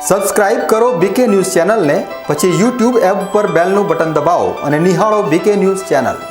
Subscribe કરો બીકે news ચેનલને, પછી YouTube એપ પર બેલનું બટન દબાવો અને નિહાળો બીકે ન્યૂઝ ચેનલ।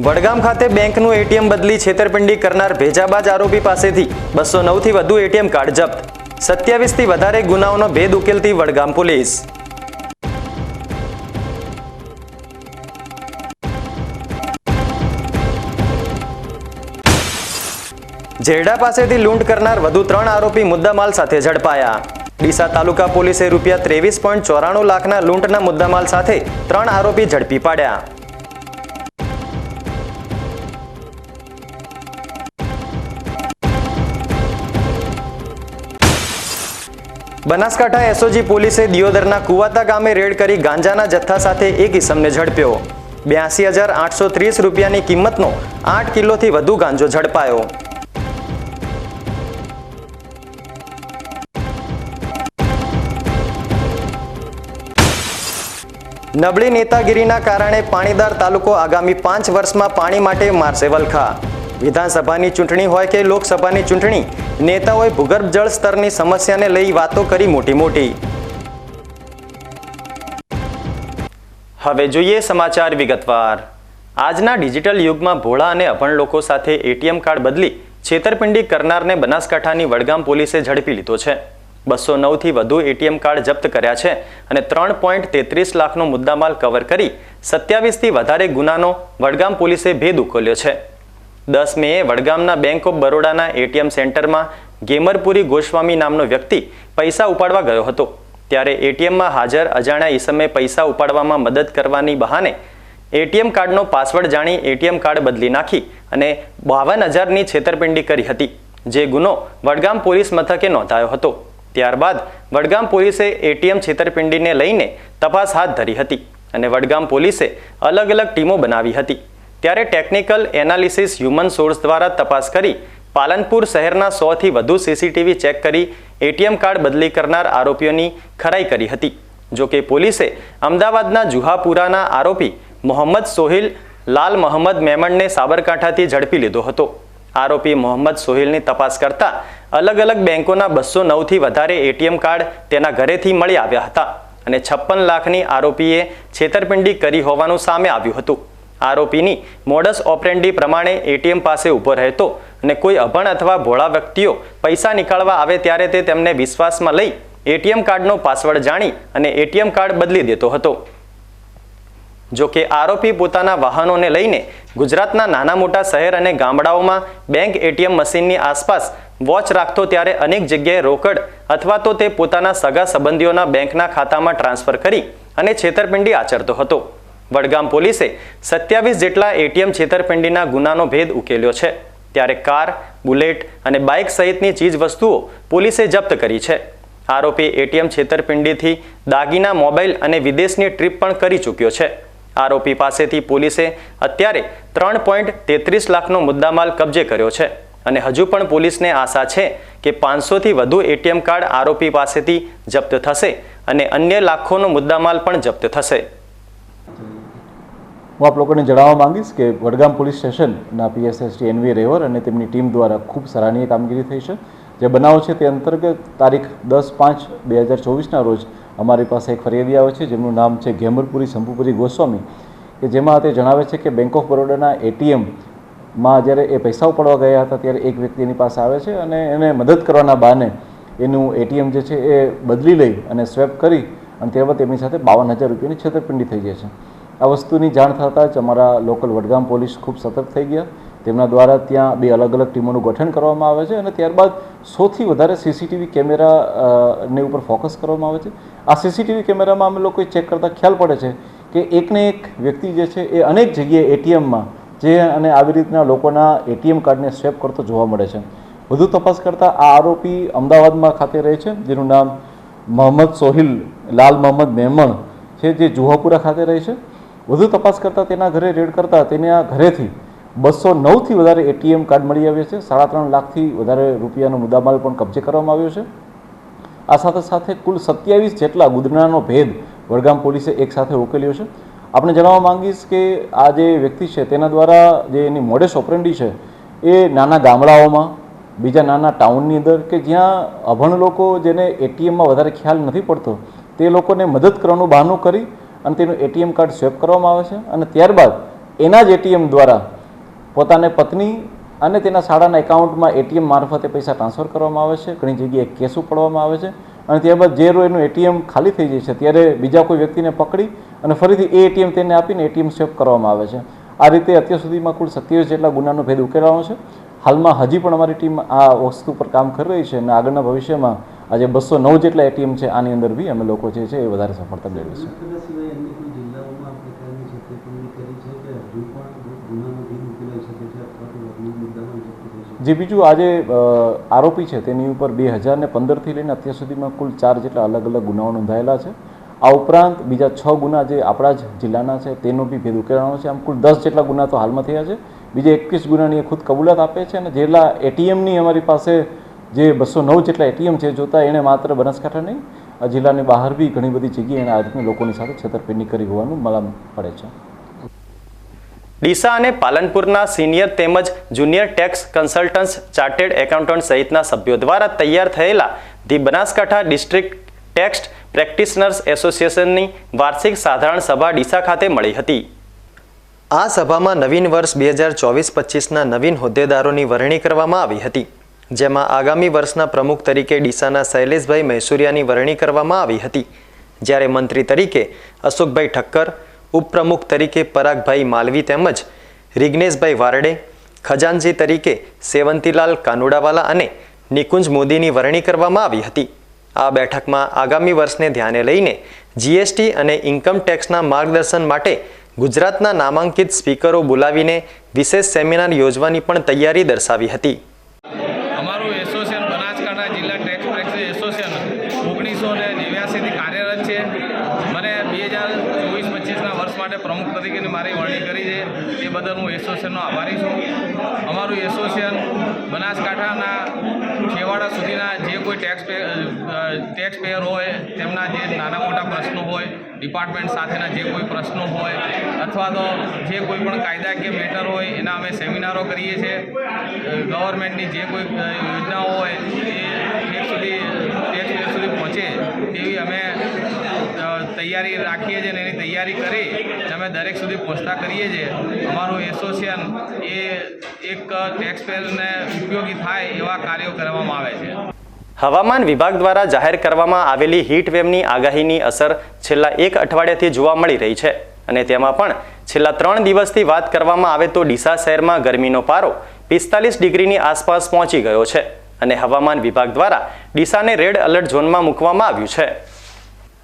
વડગામ ખાતે બેંકનું એટીએમ બદલી છેતરપિંડી કરનાર ભેજાબાજ આરોપી પાસેથી 209 થી વધુ એટીએમ કાર્ડ જપ્ત। 27 થી વધારે ગુનાઓનો ભેદ ઉકેલતી વડગામ પોલીસ। ઝેરડા પાસેથી લૂંટ કરનાર વધુ 3 આરોપી મુદ્દામાલ સાથે ઝડપાયા। ડીસા તાલુકા પોલીસે રૂપિયા 23.94 લાખના લૂંટના મુદ્દામાલ સાથે 3 આરોપી ઝડપી પાડ્યા। બનાસકાંઠા એસઓજી પોલીસે દિયોદરના કુવાતા ગામે રેડ કરી ગાંજાના જથ્થા સાથે એક ઇસમને ઝડપ્યો। 82,830 રૂપિયાની કિંમતનો 8 કિલોથી વધુ ગાંજો ઝડપાયો। નબળી નેતાગીરીના કારણે પાણીદાર તાલુકો આગામી 5 વર્ષમાં પાણી માટે મારશે વલખા। વિધાનસભાની ચૂંટણી હોય કે લોકસભાની ચૂંટણી, નેતાઓએ ભૂગર્ભ જળ સ્તરની સમસ્યાને લઈ વાતો કરી મોટી। હવે જોઈએ સમાચાર વિગતવાર। આજના ડિજિટલ યુગમાં ભોળા અને અભણ લોકો સાથે એટીએમ કાર્ડ બદલી છેતરપિંડી કરનારને બનાસકાંઠાની વડગામ પોલીસે ઝડપી લીધો છે। 209 થી વધુ એટીએમ કાર્ડ જપ્ત કર્યા છે અને 3.33 લાખનો મુદ્દામાલ કવર કરી 27 થી વધારે ગુનાનો વડગામ પોલીસે ભેદ ઉકેલ્યો છે। 10 મેએ વડગામના બેંક ઓફ બરોડાના એટીએમ સેન્ટરમાં ગેમરપુરી ગોસ્વામી નામનો વ્યક્તિ પૈસા ઉપાડવા ગયો હતો, ત્યારે એટીએમમાં હાજર અજાણ્યા ઈસમે પૈસા ઉપાડવામાં મદદ કરવાની બહાને એટીએમ કાર્ડનો પાસવર્ડ જાણી એટીએમ કાર્ડ બદલી નાખી અને 52,000ની છેતરપિંડી કરી હતી, જે ગુનો વડગામ પોલીસ મથકે નોંધાયો હતો। ત્યારબાદ વડગામ પોલીસે એટીએમ છેતરપિંડીને લઈને તપાસ હાથ ધરી હતી અને વડગામ પોલીસે અલગ અલગ ટીમો બનાવી હતી। ત્યારે ટેકનિકલ એનાલિસિસ હ્યુમન સોર્સ દ્વારા તપાસ કરી પાલનપુર શહેરના 100 થી વધુ સીસીટીવી ચેક કરી એટીએમ કાર્ડ બદલી કરનાર આરોપીઓની ખરાઈ કરી હતી। જો કે પોલીસે અમદાવાદના જુહાપુરાના આરોપી મોહમ્મદ સોહિલ લાલ મોહમ્મદ મેમણને સાબરકાંઠાથી ઝડપી લીધો હતો। આરોપી મોહમ્મદ સોહિલની તપાસ કરતા અલગ અલગ બેંકોના 209 થી વધારે એટીએમ કાર્ડ તેના ઘરેથી મળી આવ્યા હતા અને 56 લાખની આરોપીએ છેતરપિંડી કરી હોવાનું સામે આવ્યું હતું। આરોપીની મોડસ ઓપરેન્ડી પ્રમાણે એટીએમ પાસે ઊભો રહેતો અને કોઈ અભણ અથવા ભોળા વ્યક્તિઓ પૈસા નીકાળવા આવે ત્યારે તે તેમને વિશ્વાસમાં લઈ એટીએમ કાર્ડનો પાસવર્ડ જાણી અને એટીએમ કાર્ડ બદલી દેતો હતો। જો કે આરોપી પોતાના વાહનોને લઈને ગુજરાતના નાના મોટા શહેર અને ગામડાઓમાં બેંક એટીએમ મશીનની આસપાસ વોચ રાખતો, ત્યારે અનેક જગ્યાએ રોકડ અથવા તો તે પોતાના સગા સંબંધીઓના બેંકના ખાતામાં ટ્રાન્સફર કરી અને છેતરપિંડી આચરતો હતો। વડગામ પોલીસે 27 જેટલા એટીએમ છેતરપિંડીના ગુનાનો ભેદ ઉકેલ્યો છે, ત્યારે કાર, બુલેટ અને બાઇક સહિતની ચીજ વસ્તુઓ પોલીસે જપ્ત કરી છે। આરોપી એટીએમ છેતરપિંડીથી દાગીના, મોબાઈલ અને વિદેશની ટ્રીપ પણ કરી ચૂક્યો છે। આરોપી પાસેથી પોલીસે અત્યારે 3.33 લાખનો મુદ્દામાલ કબજે કર્યો છે અને હજુ પણ પોલીસને આશા છે કે 500 થી વધુ એટીએમ કાર્ડ આરોપી પાસેથી જપ્ત થશે અને અન્ય લાખોનો મુદ્દામાલ પણ જપ્ત થશે। હું આપ લોકોને જણાવવા માંગીશ કે વડગામ પોલીસ સ્ટેશનના પીએસએસટી એનવી રેવર અને તેમની ટીમ દ્વારા ખૂબ સરાહનીય કામગીરી થઈ છે। જે બનાવ છે તે અંતર્ગત તારીખ 10/5/2024ના રોજ અમારી પાસે એક ફરિયાદી આવે છે, જેમનું નામ છે ગેમરપુરી શંભુપુરી ગોસ્વામી, કે જેમાં તે જણાવે છે કે બેંક ઓફ બરોડાના એટીએમમાં જ્યારે એ પૈસા ઉપાડવા ગયા હતા ત્યારે એક વ્યક્તિ એની પાસે આવે છે અને એને મદદ કરવાના બહાને એનું એટીએમ જે છે એ બદલી લઈ અને સ્વેપ કરી અને ત્યારબાદ તેમની સાથે 52,000 રૂપિયાની છેતરપિંડી થઈ જાય છે. આ વસ્તુની જાણ થતાં જ અમારા લોકલ વડગામ પોલીસ ખૂબ સતર્ક થઈ ગયા. તેમના દ્વારા ત્યાં 2 અલગ અલગ ટીમોનું ગઠન કરવામાં આવે છે અને ત્યારબાદ 100થી વધારે સીસીટીવી કેમેરાને ઉપર ફોકસ કરવામાં આવે છે. આ સીસીટીવી કેમેરામાં અમે લોકોએ ચેક કરતાં ખ્યાલ પડે છે કે એકને એક વ્યક્તિ જે છે એ અનેક જગ્યાએ એટીએમમાં જે અને આવી રીતના લોકોના એટીએમ કાર્ડને સ્વેપ કરતો જોવા મળે છે. વધુ તપાસ કરતાં આ આરોપી અમદાવાદમાં ખાતે રહે છે, જેનું નામ મોહમ્મદ સોહિલ લાલ મોહમ્મદ મેમણ છે, જે જુહાપુરા ખાતે રહે છે. વધુ તપાસ કરતાં તેના ઘરે રેડ કરતાં તેના ઘરેથી 209થી વધારે એટીએમ કાર્ડ મળી આવ્યા છે. 3.5 લાખથી વધારે રૂપિયાનો મુદ્દામાલ પણ કબજે કરવામાં આવ્યો છે. આ સાથે સાથે કુલ 27 જેટલા ગુનાનો ભેદ વડગામ પોલીસે એક સાથે ઉકેલ્યો છે. આપણે જણાવવા માંગીશ કે આ જે વ્યક્તિ છે તેના દ્વારા જે એની મોડેસ ઓપરેન્ડી છે એ નાના ગામડાઓમાં, બીજા નાના ટાઉનની અંદર કે જ્યાં અભણ લોકો જેને એટીએમમાં વધારે ખ્યાલ નથી પડતો તે લોકોને મદદ કરવાનું બહાનું કરી અને તેનું એટીએમ કાર્ડ સ્વેપ કરવામાં આવે છે અને ત્યારબાદ એના જ એટીએમ દ્વારા પોતાને પત્ની અને તેના શાળાના એકાઉન્ટમાં એટીએમ મારફતે પૈસા ટ્રાન્સફર કરવામાં આવે છે. ઘણી જગ્યાએ કેસ ઉપાડવામાં આવે છે અને ત્યારબાદ જે એનું એટીએમ ખાલી થઈ જાય છે ત્યારે બીજા કોઈ વ્યક્તિને પકડી અને ફરીથી એ એટીએમ તેને આપીને એટીએમ સ્વેપ કરવામાં આવે છે. આ રીતે અત્યાર સુધીમાં કુલ 27 જેટલા ગુનાનો ભેદ ઉકેલાયો છે. હાલમાં હજી પણ અમારી ટીમ આ વસ્તુ પર કામ કરી રહી છે અને આગળના ભવિષ્યમાં આજે 209 જેટલા એટીએમ છે આની અંદર બી અમે લોકો જે છે એ વધારે સફળતા મેળવીશું. જે બીજું આજે આરોપી છે તેની ઉપર 2015થી લઈને અત્યાર સુધીમાં કુલ 4 જેટલા અલગ અલગ ગુનાઓ નોંધાયેલા છે. આ ઉપરાંત બીજા 6 ગુના જે આપણા જ જિલ્લાના છે તેનો બી ભેદ ઉકેલાવાનો છે. આમ કુલ 10 જેટલા ગુના તો હાલમાં થયા છે. બીજા 21 ગુનાની ખુદ કબૂલાત આપે છે અને જેટલા એટીએમની અમારી પાસે જે 209 જેટલા એટીએમ છે જોતા એણે માત્ર બનાસકાંઠા નહીં આ જિલ્લાની બહાર બી ઘણી બધી જગ્યાએ એણે આ રીતના લોકોની સાથે છેતરપિંડી કરી હોવાનું મલામ પડે છે. ડીસા અને પાલનપુરના સિનિયર તેમજ junior tax consultants, chartered accountant સહિતના સભ્યો દ્વારા તૈયાર થયેલા the Banaskantha district tax practitioners એસોસિએશનની વાર્ષિક સાધારણ સભા ડીસા ખાતે મળી હતી. આ સભામાં નવીન વર્ષ 2024-25ના નવીન હોદ્દેદારોની વરણી કરવામાં આવી હતી, જેમાં આગામી વર્ષના પ્રમુખ તરીકે ડીસાના શૈલેષભાઈ મૈસુરિયાની વરણી કરવામાં આવી હતી, જ્યારે મંત્રી તરીકે અશોકભાઈ ઠક્કર, ઉપપ્રમુખ તરીકે પરાગભાઈ માલવી તેમજ રિગ્નેશભાઈ વારડે, ખજાનચી તરીકે સેવંતીલાલ કાનુડાવાલા અને નિકુંજ મોદીની વરણી કરવામાં આવી હતી. આ બેઠકમાં આગામી વર્ષને ધ્યાને લઈને જીએસટી અને ઇન્કમ ટેક્સના માર્ગદર્શન માટે ગુજરાતના નામાંકિત સ્પીકરો બોલાવીને વિશેષ સેમિનાર યોજવાની પણ તૈયારી દર્શાવી હતી. અમારું એસોસિએશન બનાસકાંઠા જિલ્લા ટેક્સ પ્રેક્ટિસ એસોસિએશન 1989થી કાર્યરત છે. મને 2024-25ના વર્ષ માટે પ્રમુખ તરીકેની મારી વરણી કરી છે, એ બદલ હું એસોસિએશનનો આભારી છું. અમારું એસોસિએશન બનાસકાંઠાના છેવાડા સુધીના જે કોઈ ટેક્સ પેયર હોય તેમના જે નાના મોટા પ્રશ્નો હોય, ડિપાર્ટમેન્ટ સાથેના જે કોઈ પ્રશ્નો હોય અથવા તો જે કોઈ પણ કાયદાકીય મેટર હોય એના અમે સેમિનારો કરીએ છીએ. ગવર્મેન્ટની જે કોઈ યોજનાઓ હોય એ ટેક્સ પેયર સુધી પહોંચે એવી અમે તૈયારી રાખીએ છીએ અને એની તૈયારી કરી અમે દરેક સુધી પહોંચતા કરીએ છીએ. અમારું એસોસિએશન એ એક ટેક્સ પેયરને ઉપયોગી થાય એવા કાર્યો કરવામાં આવે છે. હવામાન વિભાગ દ્વારા જાહેર કરવામાં આવેલી હીટ વેવની આગાહીની અસર છેલ્લા 1 અઠવાડિયાથી જોવા મળી રહી છે અને તેમાં પણ છેલ્લા 3 દિવસથી વાત કરવામાં આવે તો ડીસા શહેરમાં ગરમીનો પારો 45 ડિગ્રીની આસપાસ પહોંચી ગયો છે અને હવામાન વિભાગ દ્વારા ડીસાને રેડ એલર્ટ ઝોનમાં મૂકવામાં આવ્યું છે.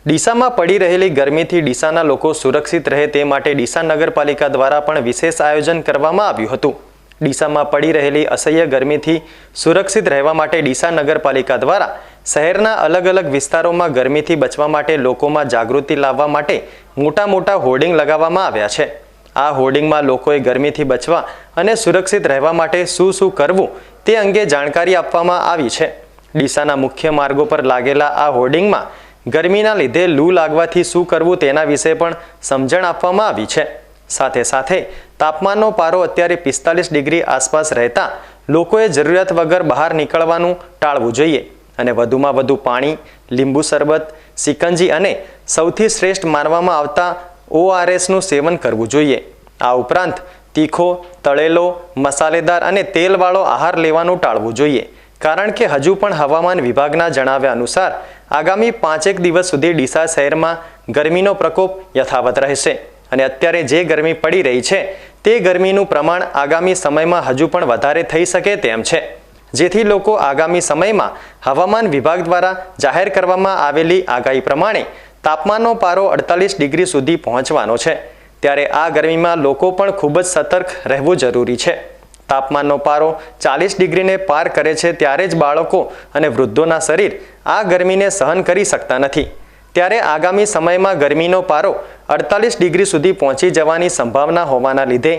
ડીસામાં પડી રહેલી ગરમીથી ડીસાના લોકો સુરક્ષિત રહે તે માટે ડીસા નગરપાલિકા દ્વારા પણ વિશેષ આયોજન કરવામાં આવ્યું હતું. ડીસામાં પડી રહેલી અસહ્ય ગરમીથી સુરક્ષિત રહેવા માટે ડીસા નગરપાલિકા દ્વારા શહેરના અલગ અલગ વિસ્તારોમાં ગરમીથી બચવા માટે લોકોમાં જાગૃતિ લાવવા માટે મોટા મોટા હોર્ડિંગ લગાવવામાં આવ્યા છે. આ હોર્ડિંગમાં લોકોએ ગરમીથી બચવા અને સુરક્ષિત રહેવા માટે શું કરવું તે અંગે જાણકારી આપવામાં આવી છે. ડીસાના મુખ્ય માર્ગો પર લાગેલા આ હોર્ડિંગમાં ગરમીના લીધે લૂ લાગવાથી શું કરવું તેના વિશે પણ સમજણ આપવામાં આવી છે. સાથે સાથે તાપમાનનો પારો અત્યારે 45 ડિગ્રી આસપાસ રહેતા લોકોએ જરૂરિયાત વગર બહાર નીકળવાનું ટાળવું જોઈએ અને વધુમાં વધુ પાણી, લીંબુ શરબત, સિકંજી અને સૌથી શ્રેષ્ઠ માનવામાં આવતા ORSનું સેવન કરવું જોઈએ. આ ઉપરાંત તીખો, તળેલો, મસાલેદાર અને તેલવાળો આહાર લેવાનું ટાળવું જોઈએ, કારણ કે હજુ પણ હવામાન વિભાગના જણાવ્યા અનુસાર આગામી 5 દિવસ સુધી ડીસા શહેરમાં ગરમીનો પ્રકોપ યથાવત રહેશે અને અત્યારે જે ગરમી પડી રહી છે તે ગરમીનું પ્રમાણ આગામી સમયમાં હજુ પણ વધારે થઈ શકે તેમ છે, જેથી લોકો આગામી સમયમાં હવામાન વિભાગ દ્વારા જાહેર કરવામાં આવેલી આગાહી પ્રમાણે તાપમાનનો પારો 48 ડિગ્રી સુધી પહોંચવાનો છે, ત્યારે આ ગરમીમાં લોકો પણ ખૂબ જ સતર્ક રહેવું જરૂરી છે. તાપમાનનો પારો 40 ડિગ્રીને પાર કરે છે ત્યારે જ બાળકો અને વૃદ્ધોના શરીર આ ગરમીને સહન કરી શકતા નથી, ત્યારે આગામી સમયમાં ગરમીનો પારો 48 ડિગ્રી સુધી પહોંચી જવાની સંભાવના હોવાના લીધે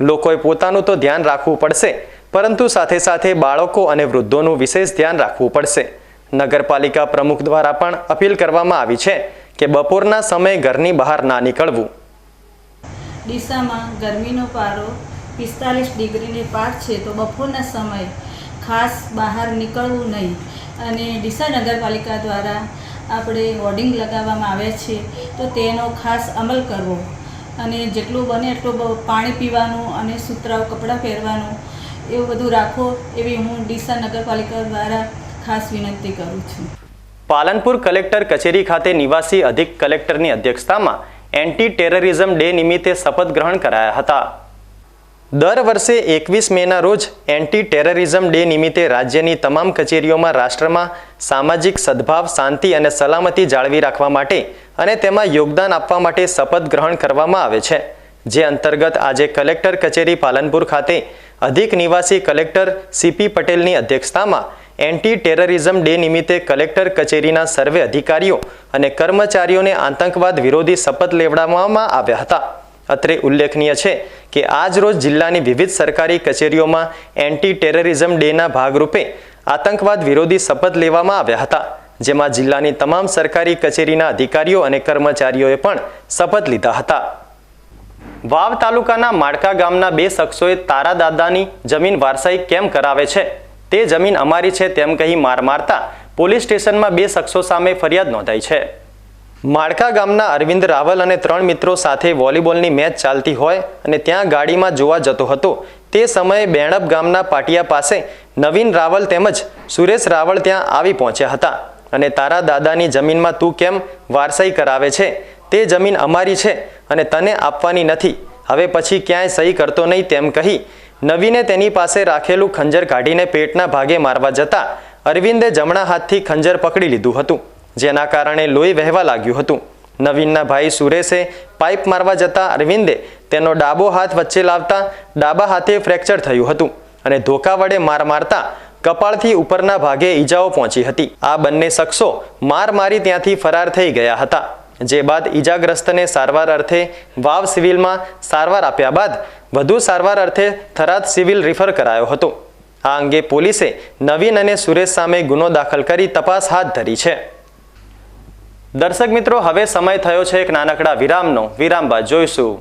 લોકોએ પોતાનું તો ધ્યાન રાખવું પડશે, પરંતુ સાથે સાથે બાળકો અને વૃદ્ધોનું વિશેષ ધ્યાન રાખવું પડશે. નગરપાલિકા પ્રમુખ દ્વારા પણ અપીલ કરવામાં આવી છે કે બપોરના સમયે ઘરની બહાર ના નીકળવું. ડીસામાં ગરમીનો પારો 45 ડિગ્રીને પાર છે, તો બપોરના સમયે ખાસ બહાર નીકળવું નહીં. અને ડીસા નગરપાલિકા દ્વારા આપણે હોર્ડિંગ લગાવવામાં આવે છે, તો તેનો ખાસ અમલ કરવો અને જેટલું બને એટલું પાણી પીવાનું અને સુતરાઉ કપડાં પહેરવાનું એવું બધું રાખો, એવી હું ડીસા નગરપાલિકા દ્વારા ખાસ વિનંતી કરું છું. પાલનપુર કલેક્ટર કચેરી ખાતે નિવાસી અધિક કલેક્ટરની અધ્યક્ષતામાં એન્ટી ટેરરિઝમ ડે નિમિત્તે શપથ ગ્રહણ કરાયા હતા. દર વર્ષે 21 મેના રોજ એન્ટી ટેરરિઝમ ડે નિમિત્તે રાજ્યની તમામ કચેરીઓમાં રાષ્ટ્રમાં સામાજિક સદભાવ, શાંતિ અને સલામતી જાળવી રાખવા માટે અને તેમાં યોગદાન આપવા માટે શપથ ગ્રહણ કરવામાં આવે છે, જે અંતર્ગત આજે કલેક્ટર કચેરી પાલનપુર ખાતે અધિક નિવાસી કલેક્ટર સીપી પટેલની અધ્યક્ષતામાં એન્ટી ટેરરિઝમ ડે નિમિત્તે કલેક્ટર કચેરીના સર્વે અધિકારીઓ અને કર્મચારીઓને આતંકવાદ વિરોધી શપથ લેવડાવવામાં આવ્યા હતા. અત્રે ઉલ્લેખનીય છે કે આજ રોજ જિલ્લાની વિવિધ સરકારી કચેરીઓમાં એન્ટી ટેરરિઝમ ડેના ભાગરૂપે આતંકવાદ વિરોધી શપથ લેવામાં આવ્યા હતા, જેમાં જિલ્લાની તમામ સરકારી કચેરીના અધિકારીઓ અને કર્મચારીઓએ પણ શપથ લીધા હતા. વાવ તાલુકાના માળકા ગામના 2 શખ્સોએ તારા દાદાની જમીન વારસાઈ કેમ કરાવે છે, તે જમીન અમારી છે તેમ કહી માર મારતા પોલીસ સ્ટેશનમાં 2 શખ્સો સામે ફરિયાદ નોંધાઈ છે. માળકા ગામના અરવિંદ રાવલ અને 3 મિત્રો સાથે વોલીબોલની મેચ ચાલતી હોય અને ત્યાં ગાડીમાં જોવા જતો હતો. તે સમયે બેણપ ગામના પાટિયા પાસે નવીન રાવલ તેમજ સુરેશ રાવલ ત્યાં આવી પહોંચ્યા હતા અને તારા દાદાની જમીનમાં તું કેમ વારસાઈ કરાવે છે, તે જમીન અમારી છે અને તને આપવાની નથી, હવે પછી ક્યાંય સહી કરતો નહીં તેમ કહી નવીને તેની પાસે રાખેલું ખંજર કાઢીને પેટના ભાગે મારવા જતા અરવિંદે જમણા હાથથી ખંજર પકડી લીધું હતું, જેના કારણે લોહી વહેવા લાગ્યું હતું. નવીનના ભાઈ સુરેશે પાઇપ મારવા જતા અરવિંદે તેનો ડાબો હાથ વચ્ચે લાવતા ડાબા હાથે ફ્રેક્ચર થયું હતું અને ધોકા વડે માર મારતા કપાળથી ઉપરના ભાગે ઈજાઓ પહોંચી હતી. આ બંને શખ્સો માર મારી ત્યાંથી ફરાર થઈ ગયા હતા, જે બાદ ઈજાગ્રસ્તને સારવાર અર્થે વાવ સિવિલમાં સારવાર આપ્યા બાદ વધુ સારવાર અર્થે થરાદ સિવિલ રિફર કરાયો હતો. આ અંગે પોલીસે નવીન અને સુરેશ સામે ગુનો દાખલ કરી તપાસ હાથ ધરી છે. દર્શક મિત્રો, હવે સમય થયો છે એક નાનકડા વિરામનો. વિરામ બાદ જોઈશું.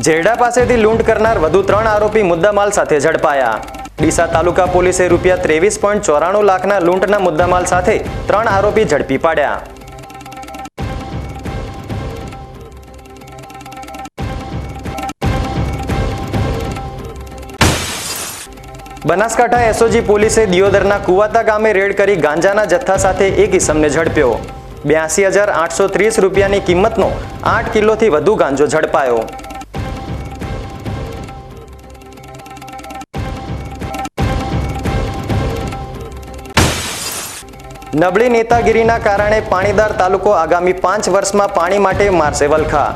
ઝેરડા પાસેથી લૂંટ કરનાર વધુ 3 આરોપી મુદ્દામાલ સાથે ઝડપાયા. ડીસા તાલુકા પોલીસે રૂપિયા 23.94 લાખના લૂંટના મુદ્દામાલ સાથે 3 આરોપી ઝડપી પાડ્યા. બનાસકાંઠા એસઓજી પોલીસે દિયોદરના કુવાતા ગામે રેડ કરી ગાંજાના જથ્થા સાથે એક ઇસમને ઝડપ્યો. 82,830 રૂપિયાની કિંમતનો 8 કિલોથી વધુ ગાંજો ઝડપાયો. નબળી નેતાગીરીના કારણે પાણીદાર તાલુકો આગામી 5 વર્ષમાં પાણી માટે મારશે વલખા.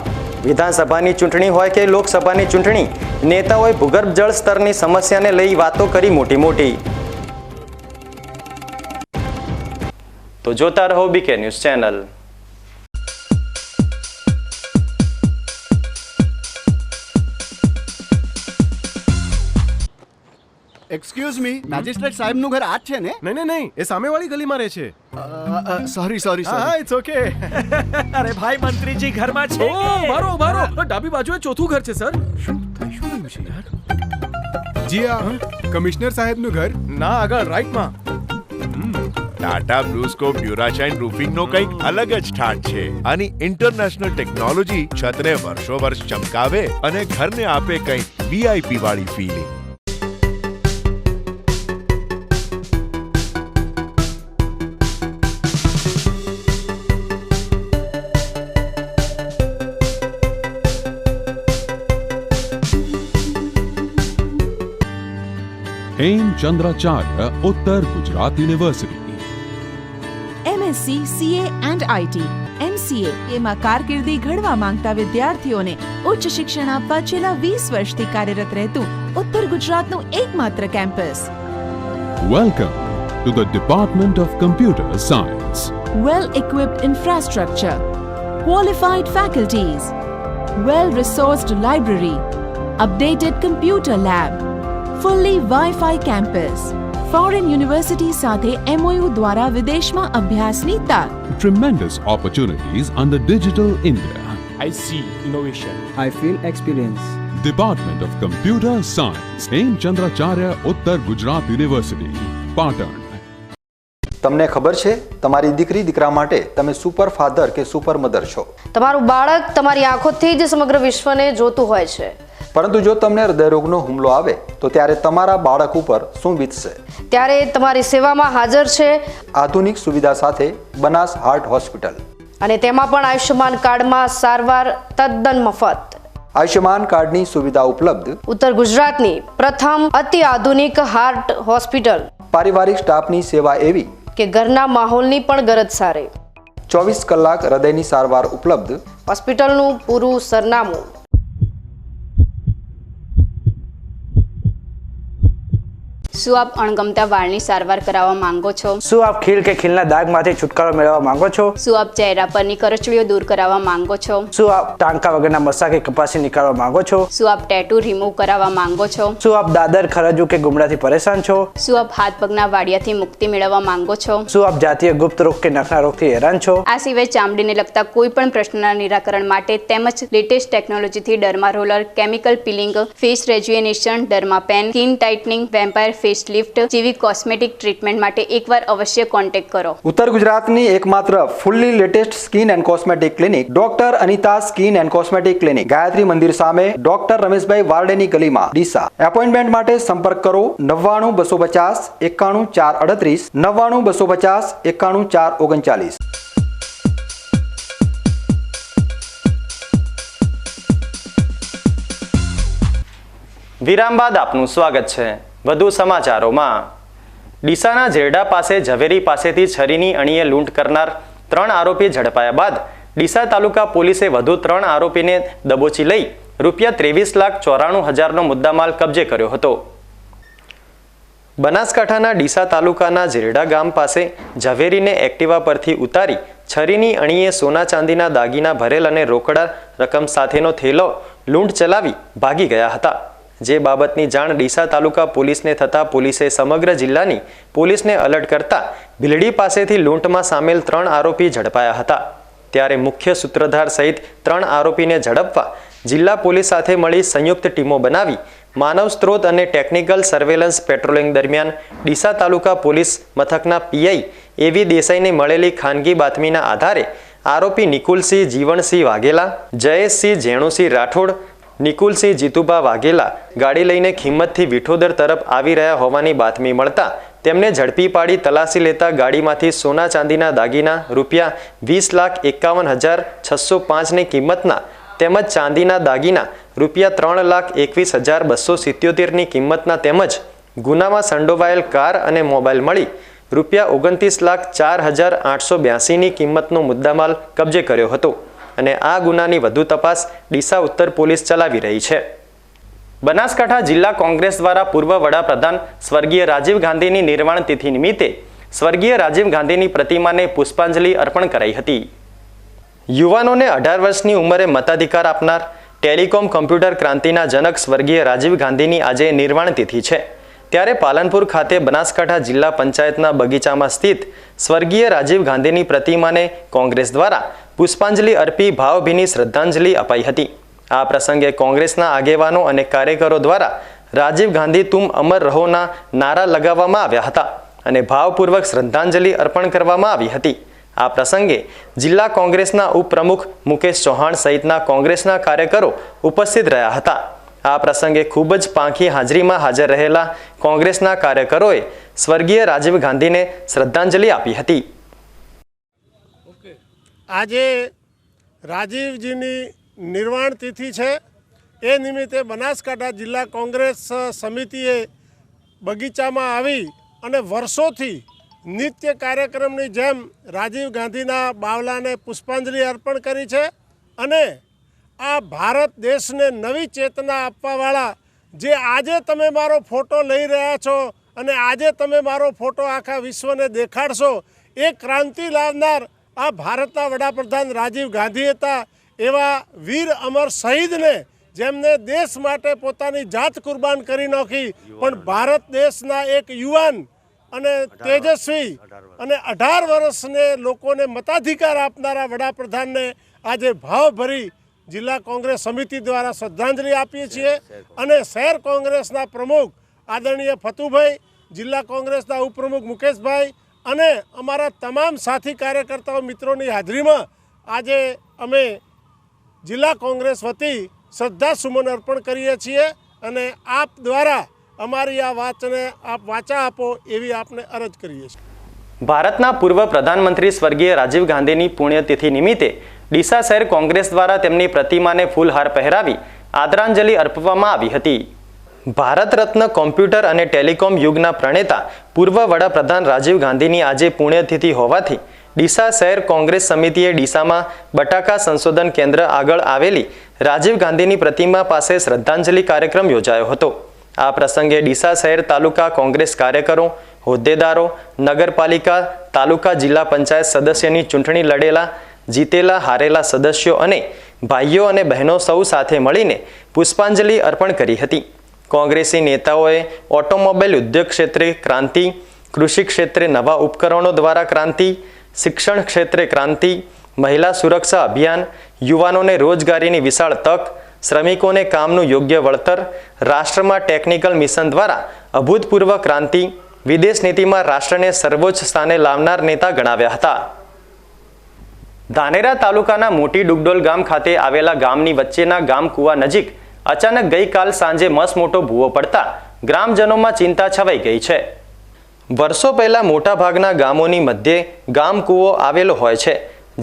વિધાનસભાની ચૂંટણી હોય કે લોકસભાની ચૂંટણી, નેતાઓએ ભૂગર્ભ જળ સ્તરની સમસ્યાને લઈ વાતો કરી મોટી મોટી. તો જોતા રહો BK news channel. Excuse me, magistrate સાહેબનું ઘર આ જ છે ને? નહીં, એ સામેવાળી ગલીમાં રહે છે. સોરી હા, ઇટ્સ ઓકે. અરે ભાઈ, મંત્રીજી ઘરમાં છે. ઓ મારો ડાબી બાજુએ ચોથું ઘર છે સર. શું થયું છે યાર? જી હા, કમિશનર સાહેબનું ઘર. ના, આગળ રાઈટમાં. ટાટા બ્લુસ્કોપ ડ્યુરાશાઇન રૂફિંગનો કંઈક અલગ જ ઠાઠ છે. આની ઇન્ટરનેશનલ ટેકનોલોજી છતને વર્ષો વર્ષ ચમકાવે અને ઘરને આપે કંઈક VIP वाली feeling. Hemchandracharya Uttar Gujarat university MSc CA and IT MCA એમાં કારકિર્દી ઘડવા માંગતા વિદ્યાર્થીઓને ઉચ્ચ શિક્ષણ આપવા છેલ્લા 20 વર્ષથી કાર્યરત રહેતું ઉત્તર ગુજરાતનું એકમાત્ર campus. Welcome to the department of computer science. Well equipped infrastructure, qualified faculties, well resourced library, updated computer lab, fully Wi-Fi campus. Foreign university સાથે MOU દ્વારા વિદેશમાં અભ્યાસની તક. Tremendous opportunities under Digital India. I see innovation. I feel experience. Department of Computer Science, Hemchandracharya ઉત્તર Gujarat university, Patan. તમને ખબર છે તમારી દીકરી દીકરા માટે તમે સુપર ફાધર કે સુપર મધર છો. તમારું બાળક તમારી આંખોથી જ સમગ્ર વિશ્વને જોતું હોય છે. પરંતુ જો તમને હૃદયરોગનો હુમલો આવે તો ત્યારે તમારા બાળક ઉપર શું વીતશે? ત્યારે તમારી સેવામાં હાજર છે આધુનિક સુવિધા સાથે બનાસ હાર્ટ હોસ્પિટલ, અને તેમાં પણ આયુષ્યમાન કાર્ડમાં સારવાર તદ્દન મફત. આયુષ્યમાન કાર્ડની સુવિધા ઉપલબ્ધ. ઉત્તર ગુજરાતની પ્રથમ અતિ આધુનિક હાર્ટ હોસ્પિટલ. પારિવારિક સ્ટાફની સેવા એવી કે ઘરના માહોલની પણ ગરજ સારે. 24 કલાક હૃદયની સારવાર ઉપલબ્ધ. હોસ્પિટલનું પૂરું સરનામું. શું આપ અણગમતા વાળની સારવાર કરાવવા માંગો છો? શું આપ ખીલ કે ખીલના દાગમાંથી છુટકારો મેળવવા માંગો છો? શું આપ ચહેરા પરની કરચલીઓ દૂર કરાવવા માંગો છો? શું આપ ટાંકા વગરના મસા કે કપાસી નીકાળવા માંગો છો? શું આપ ટેટુ રિમૂવ કરાવવા માંગો છો? શું આપ દાદર ખરજુ કે ગુમડાથી પરેશાન છો? શું આપ હાથ પગના વાડિયાથી મુક્તિ મેળવવા માંગો છો? શું આપ જાતીય ગુપ્ત રોગ કે નખના રોગથી હેરાન છો? આ સિવાય ચામડીને લગતા કોઈ પણ પ્રશ્નના નિરાકરણ માટે તેમજ લેટેસ્ટ ટેકનોલોજીથી derma roller, chemical peeling, face rejuvenation, derma pen, skin tightening, vampire face lift જેવી કોસ્મેટિક ટ્રીટમેન્ટ માટે એકવાર અવશ્ય કોન્ટેક્ટ કરો. ઉત્તર ગુજરાતની એકમાત્ર fully latest skin and cosmetic clinic doctor Anita skin and cosmetic clinic, Gayatri Mandir સામે, ડોક્ટર રમેશભાઈ વારડેની ગલીમાં, ડીસા. એપોઇન્ટમેન્ટ માટે સંપર્ક કરો 99 250 91 438 99 250 91 439. વિરામ બાદ આપનું સ્વાગત છે. વધુ સમાચારોમાં. ડીસાના ઝેરડા પાસે ઝવેરી પાસેથી છરીની અણીએ લૂંટ કરનાર 3 આરોપી ઝડપાયા બાદ ડીસા તાલુકા પોલીસે વધુ 3 આરોપીને દબોચી લઈ ₹23,94,000નો મુદ્દામાલ કબજે કર્યો હતો. બનાસકાંઠાના ડીસા તાલુકાના ઝેરડા ગામ પાસે ઝવેરીને એક્ટિવા પરથી ઉતારી છરીની અણીએ સોના ચાંદીના દાગીના ભરેલ અને રોકડા રકમ સાથેનો થેલો લૂંટ ચલાવી ભાગી ગયા હતા. જે બાબતની જાણ ડીસા તાલુકા પોલીસને થતાં પોલીસે સમગ્ર જિલ્લાની પોલીસને એલર્ટ કરતા ભીલડી પાસેથી લૂંટમાં સામેલ 3 આરોપી ઝડપાયા હતા. ત્યારે મુખ્ય સૂત્રધાર સહિત 3 આરોપીને ઝડપવા જિલ્લા પોલીસ સાથે મળી સંયુક્ત ટીમો બનાવી માનવ સ્ત્રોત અને ટેકનિકલ સર્વેલન્સ પેટ્રોલિંગ દરમિયાન ડીસા તાલુકા પોલીસ મથકના PI એવી દેસાઈને મળેલી ખાનગી બાતમીના આધારે આરોપી નિકુલસિંહ જીવણસિંહ વાઘેલા, જયેશસિંહ જેણુસિંહ રાઠોડ, નિકુલસિંહ જીતુભા વાઘેલા ગાડી લઈને ખિંમતથી વિઠોદર તરફ આવી રહ્યા હોવાની બાતમી મળતા તેમને ઝડપી પાડી તલાશી લેતા ગાડીમાંથી સોના ચાંદીના દાગીના ₹20,51,605ની કિંમતના તેમજ ચાંદીના દાગીના ₹3,21,277ની કિંમતના તેમજ ગુનામાં સંડોવાયેલ કાર અને મોબાઈલ મળી ₹29,04,882ની કિંમતનો મુદ્દામાલ કબજે કર્યો હતો. અને આ ગુનાની વધુ તપાસ ડીસા ઉત્તર પોલીસ ચલાવી રહી છે. બનાસકાંઠા જિલ્લા કોંગ્રેસ દ્વારા પૂર્વ વડાપ્રધાન સ્વર્ગીય રાજીવ ગાંધીની નિર્વાણ તિથિ નિમિત્તે સ્વર્ગીય રાજીવ ગાંધીની પ્રતિમાને પુષ્પાંજલિ અર્પણ કરાઈ હતી. યુવાનોને 18 વર્ષની ઉંમરે મતાધિકાર આપનાર ટેલિકોમ કમ્પ્યુટર ક્રાંતિના જનક સ્વર્ગીય રાજીવ ગાંધીની આજે નિર્વાણ તિથિ છે. ત્યારે પાલનપુર ખાતે બનાસકાંઠા જિલ્લા પંચાયતના બગીચામાં સ્થિત સ્વર્ગીય રાજીવ ગાંધીની પ્રતિમાને કોંગ્રેસ દ્વારા પુષ્પાંજલિ અર્પી ભાવભીની શ્રદ્ધાંજલિ અપાઈ હતી. આ પ્રસંગે કોંગ્રેસના આગેવાનો અને કાર્યકરો દ્વારા રાજીવ ગાંધી તુમ અમર રહોના નારા લગાવવામાં આવ્યા હતા અને ભાવપૂર્વક શ્રદ્ધાંજલિ અર્પણ કરવામાં આવી હતી. આ પ્રસંગે જિલ્લા કોંગ્રેસના ઉપપ્રમુખ મુકેશ ચૌહાણ સહિતના કોંગ્રેસના કાર્યકરો ઉપસ્થિત રહ્યા હતા આ પ્રસંગે ખૂબ જ પાંખી હાજરીમાં હાજર રહેલા કોંગ્રેસના કાર્યકરોએ સ્વર્ગીય રાજીવ ગાંધીને શ્રદ્ધાંજલિ આપી હતી. આજે રાજીવજીની નિર્વાણ તિથિ છે. એ નિમિત્તે બનાસકાંઠા જિલ્લા કોંગ્રેસ સમિતિએ બગીચામાં આવી અને વર્ષોથી નિત્ય કાર્યક્રમની જેમ રાજીવ ગાંધીના બાવલાને પુષ્પાંજલિ અર્પણ કરી છે. અને આ ભારત દેશને નવી ચેતના આપવાવાળા જે આજે તમે મારો ફોટો લઈ રહ્યા છો અને આજે તમે મારો ફોટો આખા વિશ્વને દેખાડશો, એ ક્રાંતિ લાવનાર આ ભારતના વડાપ્રધાન રાજીવ ગાંધી હતા. એવા વીર અમર શહીદને જેમને દેશ માટે પોતાની જાત કુરબાન કરી નાખી, પણ ભારત દેશના એક યુવાન અને તેજસ્વી અને 18 વર્ષને લોકોને મતાધિકાર આપનારા વડાપ્રધાનને આજે ભાવભરી જિલ્લા કોંગ્રેસ સમિતિ દ્વારા શ્રદ્ધાંજલિ આપીએ છીએ. અને શહેર કોંગ્રેસના પ્રમુખ આદરણીય ફતુભાઈ, જિલ્લા કોંગ્રેસના ઉપપ્રમુખ મુકેશભાઈ અને અમારા તમામ સાથી કાર્યકર્તાઓ મિત્રોની હાજરીમાં આજે અમે જિલ્લા કોંગ્રેસ વતી શ્રદ્ધાસુમન અર્પણ કરીએ છીએ. અને આપ દ્વારા અમારી આ વાતને આપ વાચા આપો એવી આપને અરજ કરીએ છીએ. ભારતના પૂર્વ પ્રધાનમંત્રી સ્વર્ગીય રાજીવ ગાંધીની પુણ્યતિથિ નિમિત્તે ડીસા શહેર કોંગ્રેસ દ્વારા તેમની પ્રતિમાને ફૂલહાર પહેરાવી આદરાંજલિ અર્પવામાં આવી હતી. ભારત રત્ન કોમ્પ્યુટર અને ટેલિકોમ યુગના પ્રણેતા પૂર્વ વડાપ્રધાન રાજીવ ગાંધીની આજે પુણ્યતિથિ હોવાથી ડીસા શહેર કોંગ્રેસ સમિતિએ ડીસામાં બટાકા સંશોધન કેન્દ્ર આગળ આવેલી રાજીવ ગાંધીની પ્રતિમા પાસે શ્રદ્ધાંજલિ કાર્યક્રમ યોજાયો હતો. આ પ્રસંગે ડીસા શહેર તાલુકા કોંગ્રેસ કાર્યકરો, હોદ્દેદારો, નગરપાલિકા, તાલુકા જિલ્લા પંચાયત સદસ્યની ચૂંટણી લડેલા, જીતેલા હારેલા સદસ્યો અને ભાઈઓ અને બહેનો સૌ સાથે મળીને પુષ્પાંજલિ અર્પણ કરી હતી. કોંગ્રેસી નેતાઓએ ઓટોમોબાઈલ ઉદ્યોગ ક્ષેત્રે ક્રાંતિ, કૃષિ ક્ષેત્રે નવા ઉપકરણો દ્વારા ક્રાંતિ, શિક્ષણ ક્ષેત્રે ક્રાંતિ, મહિલા સુરક્ષા અભિયાન, યુવાનોને રોજગારીની વિશાળ તક, શ્રમિકોને કામનું યોગ્ય વળતર, રાષ્ટ્રમાં ટેકનિકલ મિશન દ્વારા અભૂતપૂર્વ ક્રાંતિ, વિદેશ નીતિમાં રાષ્ટ્રને સર્વોચ્ચ સ્થાને લાવનાર નેતા ગણાવ્યા હતા. ધાનેરા તાલુકાના મોટી ડુગડોલ ગામ ખાતે આવેલા ગામની વચ્ચેના ગામ કુવા નજીક અચાનક ગઈકાલ સાંજે મસમોટો ભૂવો પડતા ગ્રામજનોમાં ચિંતા છવાઈ ગઈ છે. વર્ષો પહેલા મોટાભાગના ગામોની મધ્યે ગામ કૂવો આવેલો હોય છે,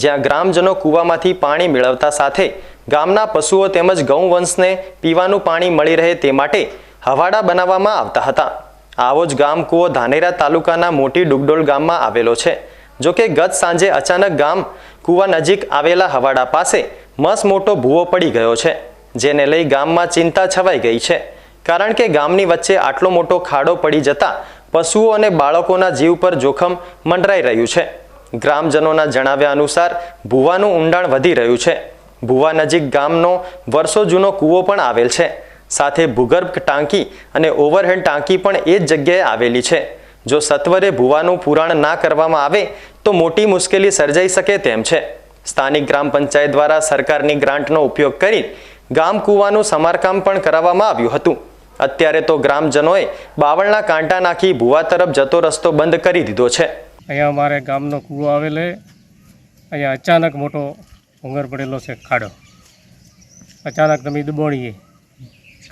જ્યાં ગ્રામજનો કૂવામાંથી પાણી મેળવતા સાથે ગામના પશુઓ તેમજ ગૌવંશને પીવાનું પાણી મળી રહે તે માટે હવાડા બનાવવામાં આવતા હતા. આવો જ ગામ કૂવો ધાનેરા તાલુકાના મોટી ડુગડોલ ગામમાં આવેલો છે. જોકે ગત સાંજે અચાનક ગામ કૂવા નજીક આવેલા હવાડા પાસે મસમોટો ભૂવો પડી ગયો છે, જેને લઈ ગામમાં ચિંતા છવાઈ ગઈ છે. કારણ કે ગામની વચ્ચે આટલો મોટો ખાડો પડી જતા પશુઓ અને બાળકોના જીવ પર જોખમ મંડરાઈ રહ્યું છે. ગ્રામજનોના જણાવ્યા અનુસાર ભૂવાનું ઊંડાણ વધી રહ્યું છે. ભૂવા નજીક ગામનો વર્ષો જૂનો કૂવો પણ આવેલ છે. સાથે ભૂગર્ભ ટાંકી અને ઓવરહેડ ટાંકી પણ એ જ જગ્યાએ આવેલી છે. જો સત્વરે ભૂવાનું પુરાણ ના કરવામાં આવે તો મોટી મુશ્કેલી સર્જાઈ શકે તેમ છે. સ્થાનિક ગ્રામ પંચાયત દ્વારા સરકારની ગ્રાન્ટનો ઉપયોગ કરી ગામ કૂવાનું સમારકામ પણ કરાવવામાં આવ્યું હતું. અત્યારે તો ગ્રામજનોએ બાવળના કાંટા નાખી ભૂવા તરફ જતો રસ્તો બંધ કરી દીધો છે. અહીંયા અમારે ગામનો કૂવો આવેલો, અહીંયા અચાનક મોટો ભૂંગર પડેલો છે ખાડો. અચાનક તમે દબોણીએ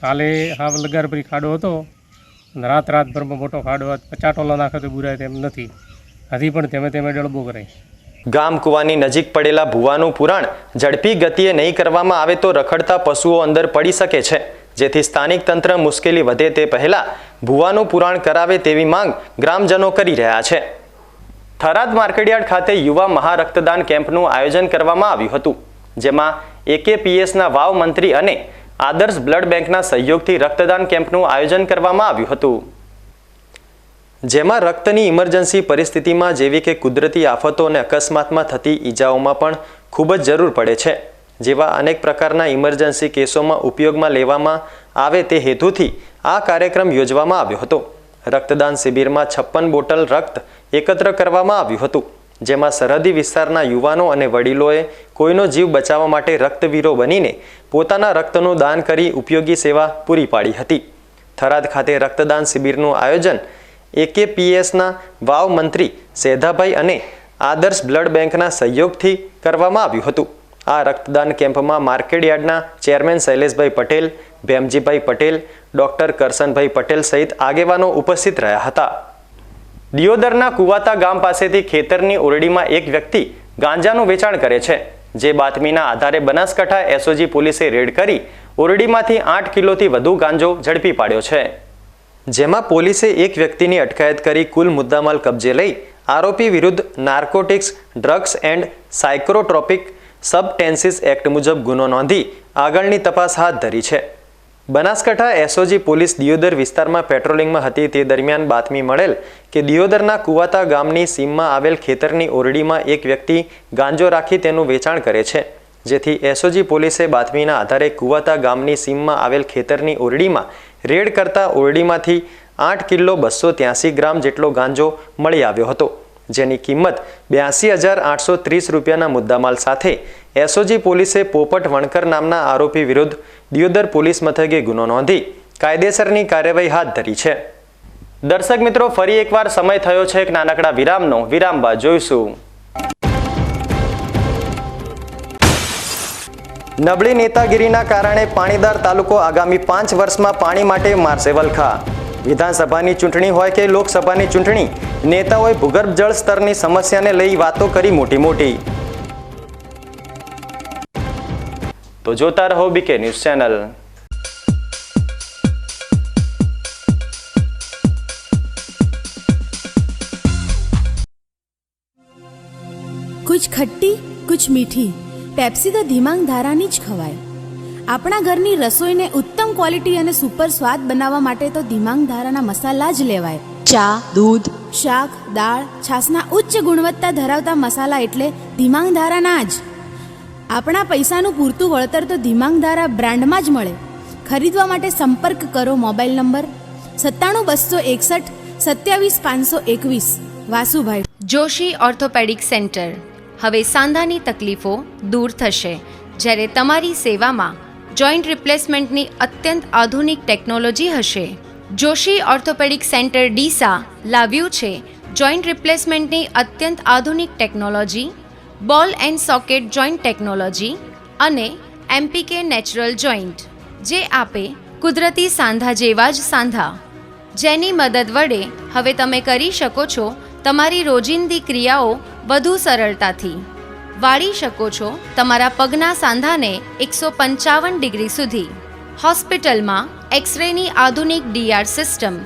કાલે હાવ લગાર પરી ખાડો હતો, રાતભરમાં મોટો ખાડો 50 ટોલા નાખે તો બુરાય તેમ નથી. હજી પણ તેમે ડળબો કરે. ગામ કૂવાની નજીક પડેલા ભૂવાનું પુરાણ ઝડપી ગતિએ નહીં કરવામાં આવે તો રખડતા પશુઓ અંદર પડી શકે છે, જેથી સ્થાનિક તંત્ર મુશ્કેલી વધે તે પહેલા ભૂવાનું પુરાણ કરાવે તેવી માંગ ગ્રામજનો કરી રહ્યા છે. થરાદ માર્કેટયાર્ડ ખાતે યુવા મહારક્તદાન કેમ્પનું આયોજન કરવામાં આવ્યું હતું, જેમાં AKPSના વાવ મંત્રી અને આદર્શ બ્લડ બેંકના સહયોગથી રક્તદાન કેમ્પનું આયોજન કરવામાં આવ્યું હતું. જેમાં રક્તની ઇમરજન્સી પરિસ્થિતિમાં જેવી કે કુદરતી આફતો અને અકસ્માતમાં થતી ઈજાઓમાં પણ ખૂબ જ જરૂર પડે છે, જેવા અનેક પ્રકારના ઇમરજન્સી કેસોમાં ઉપયોગમાં લેવામાં આવે તે હેતુથી આ કાર્યક્રમ યોજવામાં આવ્યો હતો. રક્તદાન શિબિરમાં 56 બોટલ રક્ત એકત્ર કરવામાં આવ્યું હતું, જેમાં સરહદી વિસ્તારના યુવાનો અને વડીલોએ કોઈનો જીવ બચાવવા માટે રક્તવીરો બનીને પોતાના રક્તનું દાન કરી ઉપયોગી સેવા પૂરી પાડી હતી. થરાદ ખાતે રક્તદાન શિબિરનું આયોજન AKPSના વાવ મંત્રી સેધાભાઈ અને આદર્શ બ્લડ બેંકના સહયોગથી કરવામાં આવ્યું હતું. આ રક્તદાન કેમ્પમાં માર્કેટયાર્ડના ચેરમેન શૈલેષભાઈ પટેલ, ભેમજીભાઈ પટેલ, ડોક્ટર કરશનભાઈ પટેલ સહિત આગેવાનો ઉપસ્થિત રહ્યા હતા. દિયોદરના કુવાતા ગામ પાસેથી ખેતરની ઓરડીમાં એક વ્યક્તિ ગાંજાનું વેચાણ કરે છે, જે બાતમીના આધારે બનાસકાંઠા એસઓજી પોલીસે રેડ કરી ઓરડીમાંથી 8 કિલોથી વધુ ગાંજો ઝડપી પાડ્યો છે. જેમાં પોલીસે એક વ્યક્તિની અટકાયત કરી કુલ મુદ્દામાલ કબજે લઈ આરોપી વિરુદ્ધ narcotics, drugs and psychotropic substances act મુજબ ગુનો નોંધી આગળની તપાસ હાથ ધરી છે. બનાસકાંઠા એસઓજી પોલીસ દિયોદર વિસ્તારમાં પેટ્રોલિંગમાં હતી તે દરમિયાન બાતમી મળેલ કે દિયોદરના કુવાતા ગામની સીમમાં આવેલ ખેતરની ઓરડીમાં એક વ્યક્તિ ગાંજો રાખી તેનું વેચાણ કરે છે, જેથી એસઓજી પોલીસે બાતમીના આધારે કુવાતા ગામની સીમમાં આવેલ ખેતરની ઓરડીમાં રેડ કરતા ઓરડીમાંથી 8 કિલો 283 ગ્રામ જેટલો ગાંજો મળી આવ્યો હતો, જેની કિંમત 82,830 રૂપિયાના મુદ્દામાલ સાથે એસઓજી પોલીસે પોપટ વણકર નામના આરોપી વિરુદ્ધ દિયોદર પોલીસ મથકે ગુનો નોંધી કાયદેસરની કાર્યવાહી હાથ ધરી છે. દર્શક મિત્રો, ફરી એકવાર સમય થયો છે એક નાનકડા વિરામનો. વિરામ બાદ જોઈશું. નબળી નેતાગીરીના કારણે પાણીદાર તાલુકો આગામી 5 વર્ષમાં પાણી માટે મારશે વલખા. વિધાનસભાની ચૂંટણી હોય કે લોકસભાની ચૂંટણી, નેતાઓએ ભૂગર્ભ જળ સ્તરની સમસ્યાને લઈ વાતો કરી મોટી. તો જોતા રહો બીકે ન્યૂઝ ચેનલ. कुछ खट्टी कुछ मीठी, पेप्सी तो धीमांग धारानी જ ખવાય. આપણા ઘરની રસોઈને ઉત્તમ ક્વોલિટી અને સુપર સ્વાદ બનાવવા માટે તો ધીમાંગ ધારાના મસાલા જ લેવાય. ચા, દૂધ, શાક, દાળ, છાશના ઉચ્ચ ગુણવત્તા ધરાવતા મસાલા એટલે ધીમાંગ ધારાના જ. આપણા પૈસાનું પૂરતું વળતર તો ધીમાંગ ધારા બ્રાન્ડમાં જ મળે. ખરીદવા માટે સંપર્ક કરો mobile number 97 261 27 521. Vasubhai. Joshi orthopaedic centre. હવે સાંધાની તકલીફો દૂર થશે, જ્યારે તમારી સેવામાં જોઈન્ટ રિપ્લેસમેન્ટની અત્યંત આધુનિક ટેકનોલોજી હશે. જોશી ઓર્થોપેડિક સેન્ટર ડીસા લાવ્યું છે જોઈન્ટ રિપ્લેસમેન્ટની અત્યંત આધુનિક ટેકનોલોજી, બોલ એન્ડ સોકેટ જોઈન્ટ ટેકનોલોજી અને એમપીકે નેચરલ જોઈન્ટ, જે આપે કુદરતી સાંધા જેવા જ સાંધા, જેની મદદ વડે હવે તમે કરી શકો છો તમારી રોજિંદી ક્રિયાઓ વધુ સરળતાથી. વાળી શકો છો તમારા પગના સાંધાને 155 ડિગ્રી સુધી. હોસ્પિટલમાં એક્સરેની આધુનિક ડીઆર સિસ્ટમ,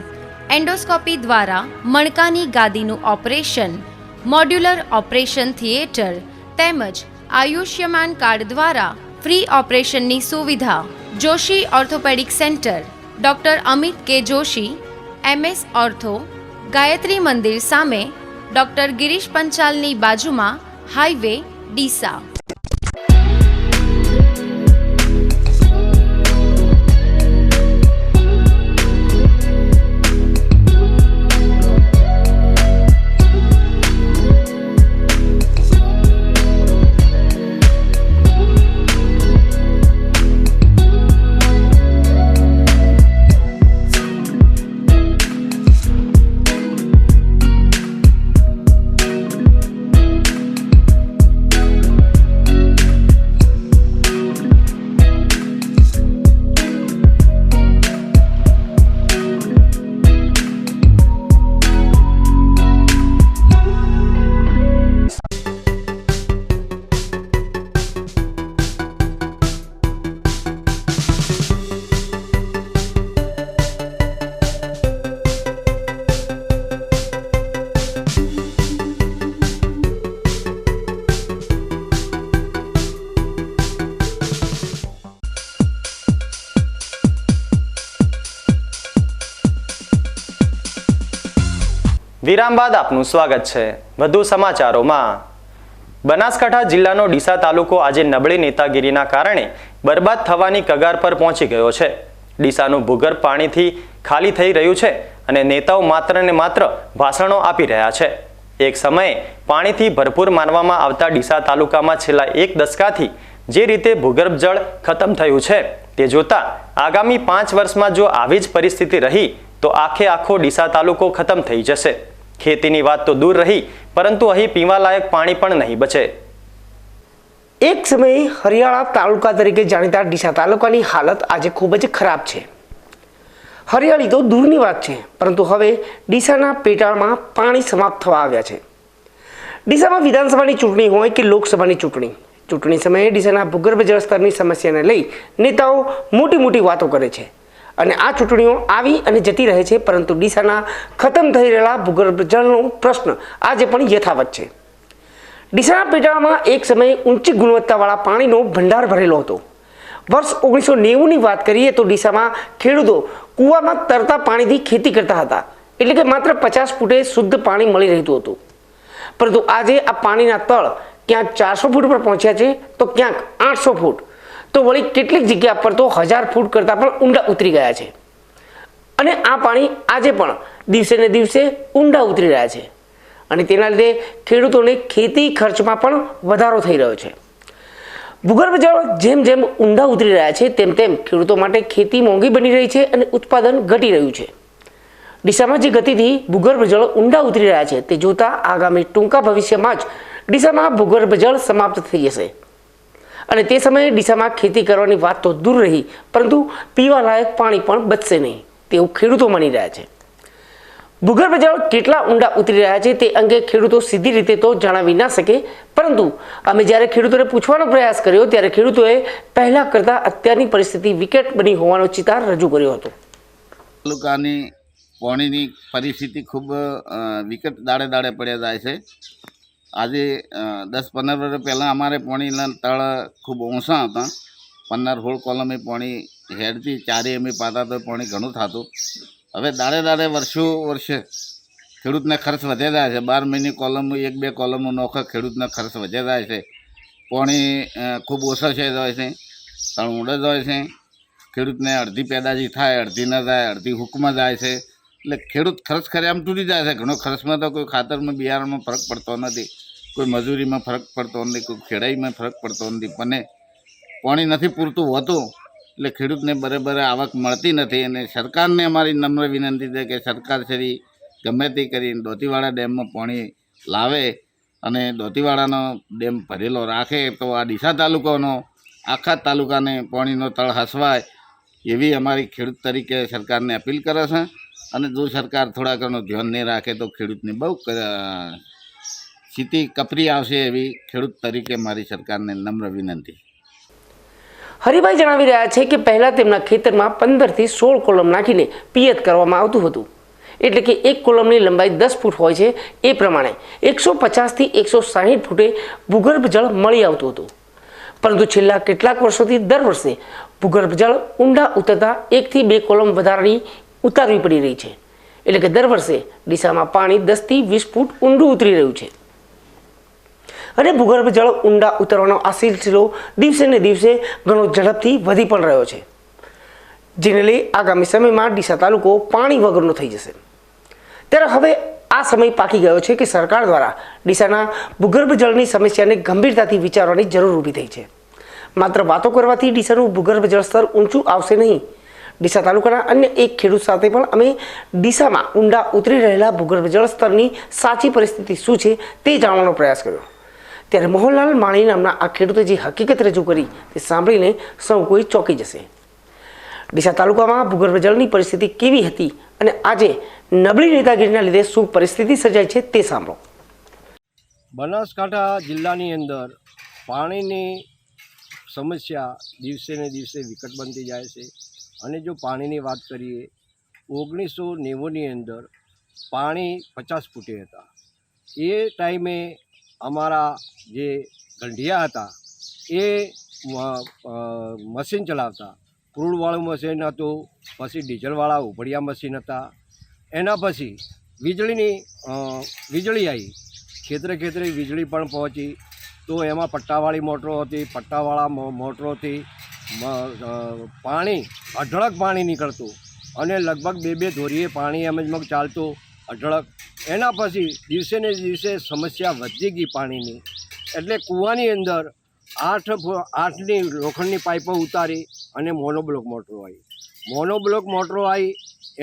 એન્ડોસ્કોપી દ્વારા મણકાની ગાદીનું ઓપરેશન, મોડ્યુલર ઓપરેશન થિયેટર તેમજ આયુષ્યમાન કાર્ડ દ્વારા ફ્રી ઓપરેશનની સુવિધા. Joshi orthopaedic centre, doctor Amit કે જોશી, MS ઓર્થો, ગાયત્રી મંદિર સામે, ડૉક્ટર ગિરીશ પંચાલની બાજુમાં, હાઈવે, ડીસા. વિરામ બાદ આપનું સ્વાગત છે. વધુ સમાચારોમાં. બનાસકાંઠા જિલ્લાનો ડીસા તાલુકો આજે નબળી નેતાગીરીના કારણે બરબાદ થવાની કગાર પર પહોંચી ગયો છે. ડીસાનું ભૂગર્ભ પાણીથી ખાલી થઈ રહ્યું છે અને નેતાઓ માત્ર ને માત્ર ભાષણો આપી રહ્યા છે. એક સમયે પાણીથી ભરપૂર માનવામાં આવતા ડીસા તાલુકામાં છેલ્લા 1 દશકાથી જે રીતે ભૂગર્ભ જળ ખતમ થયું છે તે જોતા આગામી 5 વર્ષમાં જો આવી જ પરિસ્થિતિ રહી તો આખે આખો ડીસા તાલુકો ખતમ થઈ જશે. ખેતીની વાત તો દૂર રહી, પરંતુ અહીં પીવાલાયક પાણી પણ નહીં બચે. એક સમયે હરિયાળા તાલુકા તરીકે જાણીતા ડીસા તાલુકાની હાલત આજે ખૂબ જ ખરાબ છે. હરિયાળી તો દૂરની વાત છે, પરંતુ હવે ડીસાના પેટાળમાં પાણી સમાપ્ત થવા આવ્યા છે. ડીસામાં વિધાનસભાની ચૂંટણી હોય કે લોકસભાની ચૂંટણી સમયે ડીસાના ભૂગર્ભ જળ સ્તરની સમસ્યાને લઈ નેતાઓ મોટી મોટી વાતો કરે છે અને આ ચૂંટણીઓ આવી અને જતી રહે છે, પરંતુ ડીસાના ખતમ થઈ રહેલા ભૂગર્ભ જળનો પ્રશ્ન આજે પણ યથાવત છે. ડીસાના પેટાળમાં એક સમયે ઊંચી ગુણવત્તાવાળા પાણીનો ભંડાર ભરેલો હતો. વર્ષ 1990ની વાત કરીએ તો ડીસામાં ખેડૂતો કૂવામાં તરતા પાણીથી ખેતી કરતા હતા, એટલે કે માત્ર 50 ફૂટે શુદ્ધ પાણી મળી રહેતું હતું. પરંતુ આજે આ પાણીના તળ ક્યાંક 400 ફૂટ પર પહોંચ્યા છે, તો ક્યાંક 800 ફૂટ, તો વળી કેટલીક જગ્યા પર તો 1000 ફૂટ કરતાં પણ ઊંડા ઉતરી ગયા છે. અને આ પાણી આજે પણ દિવસે ને દિવસે ઊંડા ઉતરી રહ્યા છે અને તેના લીધે ખેડૂતોને ખેતી ખર્ચમાં પણ વધારો થઈ રહ્યો છે. ભૂગર્ભ જળ જેમ જેમ ઊંડા ઉતરી રહ્યા છે તેમ તેમ ખેડૂતો માટે ખેતી મોંઘી બની રહી છે અને ઉત્પાદન ઘટી રહ્યું છે. ડીસામાં જે ગતિથી ભૂગર્ભ જળ ઊંડા ઉતરી રહ્યા છે તે જોતા આગામી ટૂંકા ભવિષ્યમાં જ ડીસામાં ભૂગર્ભ જળ સમાપ્ત થઈ જશે અને તે સમયે ડીસામાં ખેતી કરવાની વાત તો દૂર રહી, પરંતુ પીવાલાયક પાણી પણ બચશે નહીં તેવું ખેડૂતો માની રહ્યા છે. ભૂગર્ભ જળ કેટલા ઊંડા ઉતરી રહ્યા છે તે અંગે ખેડૂતો સીધી રીતે તો જણાવી ના શકે, પરંતુ અમે જ્યારે ખેડૂતોને પૂછવાનો પ્રયાસ કર્યો ત્યારે ખેડૂતોએ પહેલા કરતાં અત્યારની પરિસ્થિતિ વિકટ બની હોવાનો ચિતાર રજૂ કર્યો હતો. તાલુકાની પાણીની પરિસ્થિતિ ખૂબ વિકટ દાડે દાડે પડ્યા જાય છે. આજે 10-15 વર્ષ પહેલાં અમારે પાણીના તળ ખૂબ ઓછા હતા. 15-16 કોલમે પાણી હેડથી 4 એમ પાતા તો પાણી ઘણું થતું. હવે દાડે દાડે વર્ષે ખેડૂતને ખર્ચ વધે જાય છે. 12 મહિની કોલમો 1-2 કોલમો નોખા ખેડૂતને ખર્ચ વધે જાય છે. પાણી ખૂબ ઓછા છે જાય છે, તળ ઊંડે જાય છે. ખેડૂતને અડધી પેદાશી થાય, અડધી ન થાય, અડધી હુકમાં જાય છે. એટલે ખેડૂત ખર્ચ કરે આમ તૂટી જાય છે. ઘણો ખર્ચમાં તો કોઈ ખાતરમાં બિયારણમાં ફરક પડતો નથી, કોઈ મજૂરીમાં ફરક પડતો નથી, કોઈ ખેડાઈમાં ફરક પડતો નથી. પણ પાણી નથી પૂરતું હોતું એટલે ખેડૂતને બરાબર આવક મળતી નથી. અને સરકારને અમારી નમ્ર વિનંતી છે કે સરકાર શ્રી ગમે તે કરીને દોતીવાડા ડેમમાં પાણી લાવે અને દોતીવાડાનો ડેમ ભરેલો રાખે તો આ ડીસા તાલુકાનો આખા તાલુકાને પાણીનો તળ હસવાય એવી અમારી ખેડૂત તરીકે સરકારને અપીલ કરે છે. અને જો સરકાર થોડા ઘણું ધ્યાન નહીં રાખે તો ખેડૂતને બહુ સ્થિતિ કપરી આવશે એવી ખેડૂત તરીકે મારી સરકારને નમ્ર વિનંતી. હરિભાઈ જણાવી રહ્યા છે કે પહેલાં તેમના ખેતરમાં 15 થી 16 કોલમ નાખીને પિયત કરવામાં આવતું હતું, એટલે કે એક કોલમની લંબાઈ 10 ફૂટ હોય છે. એ પ્રમાણે 150 થી 160 ફૂટે ભૂગર્ભ જળ મળી આવતું હતું. પરંતુ છેલ્લા કેટલાક વર્ષોથી દર વર્ષે ભૂગર્ભ જળ ઊંડા ઉતરતા 1 થી 2 કોલમ વધારાની ઉતારવી પડી રહી છે, એટલે કે દર વર્ષે ડીસામાં પાણી 10 થી 20 ફૂટ ઊંડું ઉતરી રહ્યું છે અને ભૂગર્ભ જળ ઊંડા ઉતરવાનો આ સિલસિલો દિવસે ને દિવસે ઘણો ઝડપથી વધી પણ રહ્યો છે, જેને લઈ આગામી સમયમાં ડીસા તાલુકો પાણી વગરનો થઈ જશે. ત્યારે હવે આ સમય પાકી ગયો છે કે સરકાર દ્વારા ડીસાના ભૂગર્ભ જળની સમસ્યાને ગંભીરતાથી વિચારવાની જરૂર ઊભી થઈ છે. માત્ર વાતો કરવાથી ડીસાનું ભૂગર્ભ જળ સ્તર ઊંચું આવશે નહીં. ડીસા તાલુકાના અન્ય એક ખેડૂત સાથે પણ અમે ડીસામાં ઊંડા ઉતરી રહેલા ભૂગર્ભ જળ સ્તરની સાચી પરિસ્થિતિ શું છે તે જાણવાનો પ્રયાસ કર્યો. ત્યારે મોહનલાલ માળી નામના આ ખેડૂતે જે હકીકત રજૂ કરી તે સાંભળીને સૌ કોઈ ચોંકી જશે. ડીસા તાલુકામાં ભૂગર્ભ જળની પરિસ્થિતિ કેવી હતી અને આજે નબળી નેતાગીરીના લીધે શું પરિસ્થિતિ સર્જાય છે તે સાંભળો. બનાસકાંઠા જિલ્લાની અંદર પાણીની સમસ્યા દિવસે ને દિવસે વિકટ બનતી જાય છે. અને જો પાણીની વાત કરીએ 1990ની અંદર પાણી 50 ફૂટે હતા. એ ટાઈમે અમારા જે ગંઢિયા હતા એ મશીન ચલાવતા. ક્રૂડવાળું મશીન હતું, પછી ડીઝલવાળા ઉભડિયા મશીન હતા. એના પછી વીજળી આવી, ખેતરે ખેતરે વીજળી પણ પહોંચી. તો એમાં પટ્ટાવાળી મોટરો હતી, પટ્ટાવાળા મોટરોથી પાણી અઢળક પાણી નીકળતું અને લગભગ 2-2 ધોરીએ પાણી એમ જ ચાલતું અઢળક. એના પછી દિવસે ને દિવસે સમસ્યા વધી ગઈ પાણીની, એટલે કૂવાની અંદર 8ની લોખંડની પાઇપો ઉતારી અને મોનોબ્લોક મોટરો આવી. મોનોબ્લોક મોટરો આવી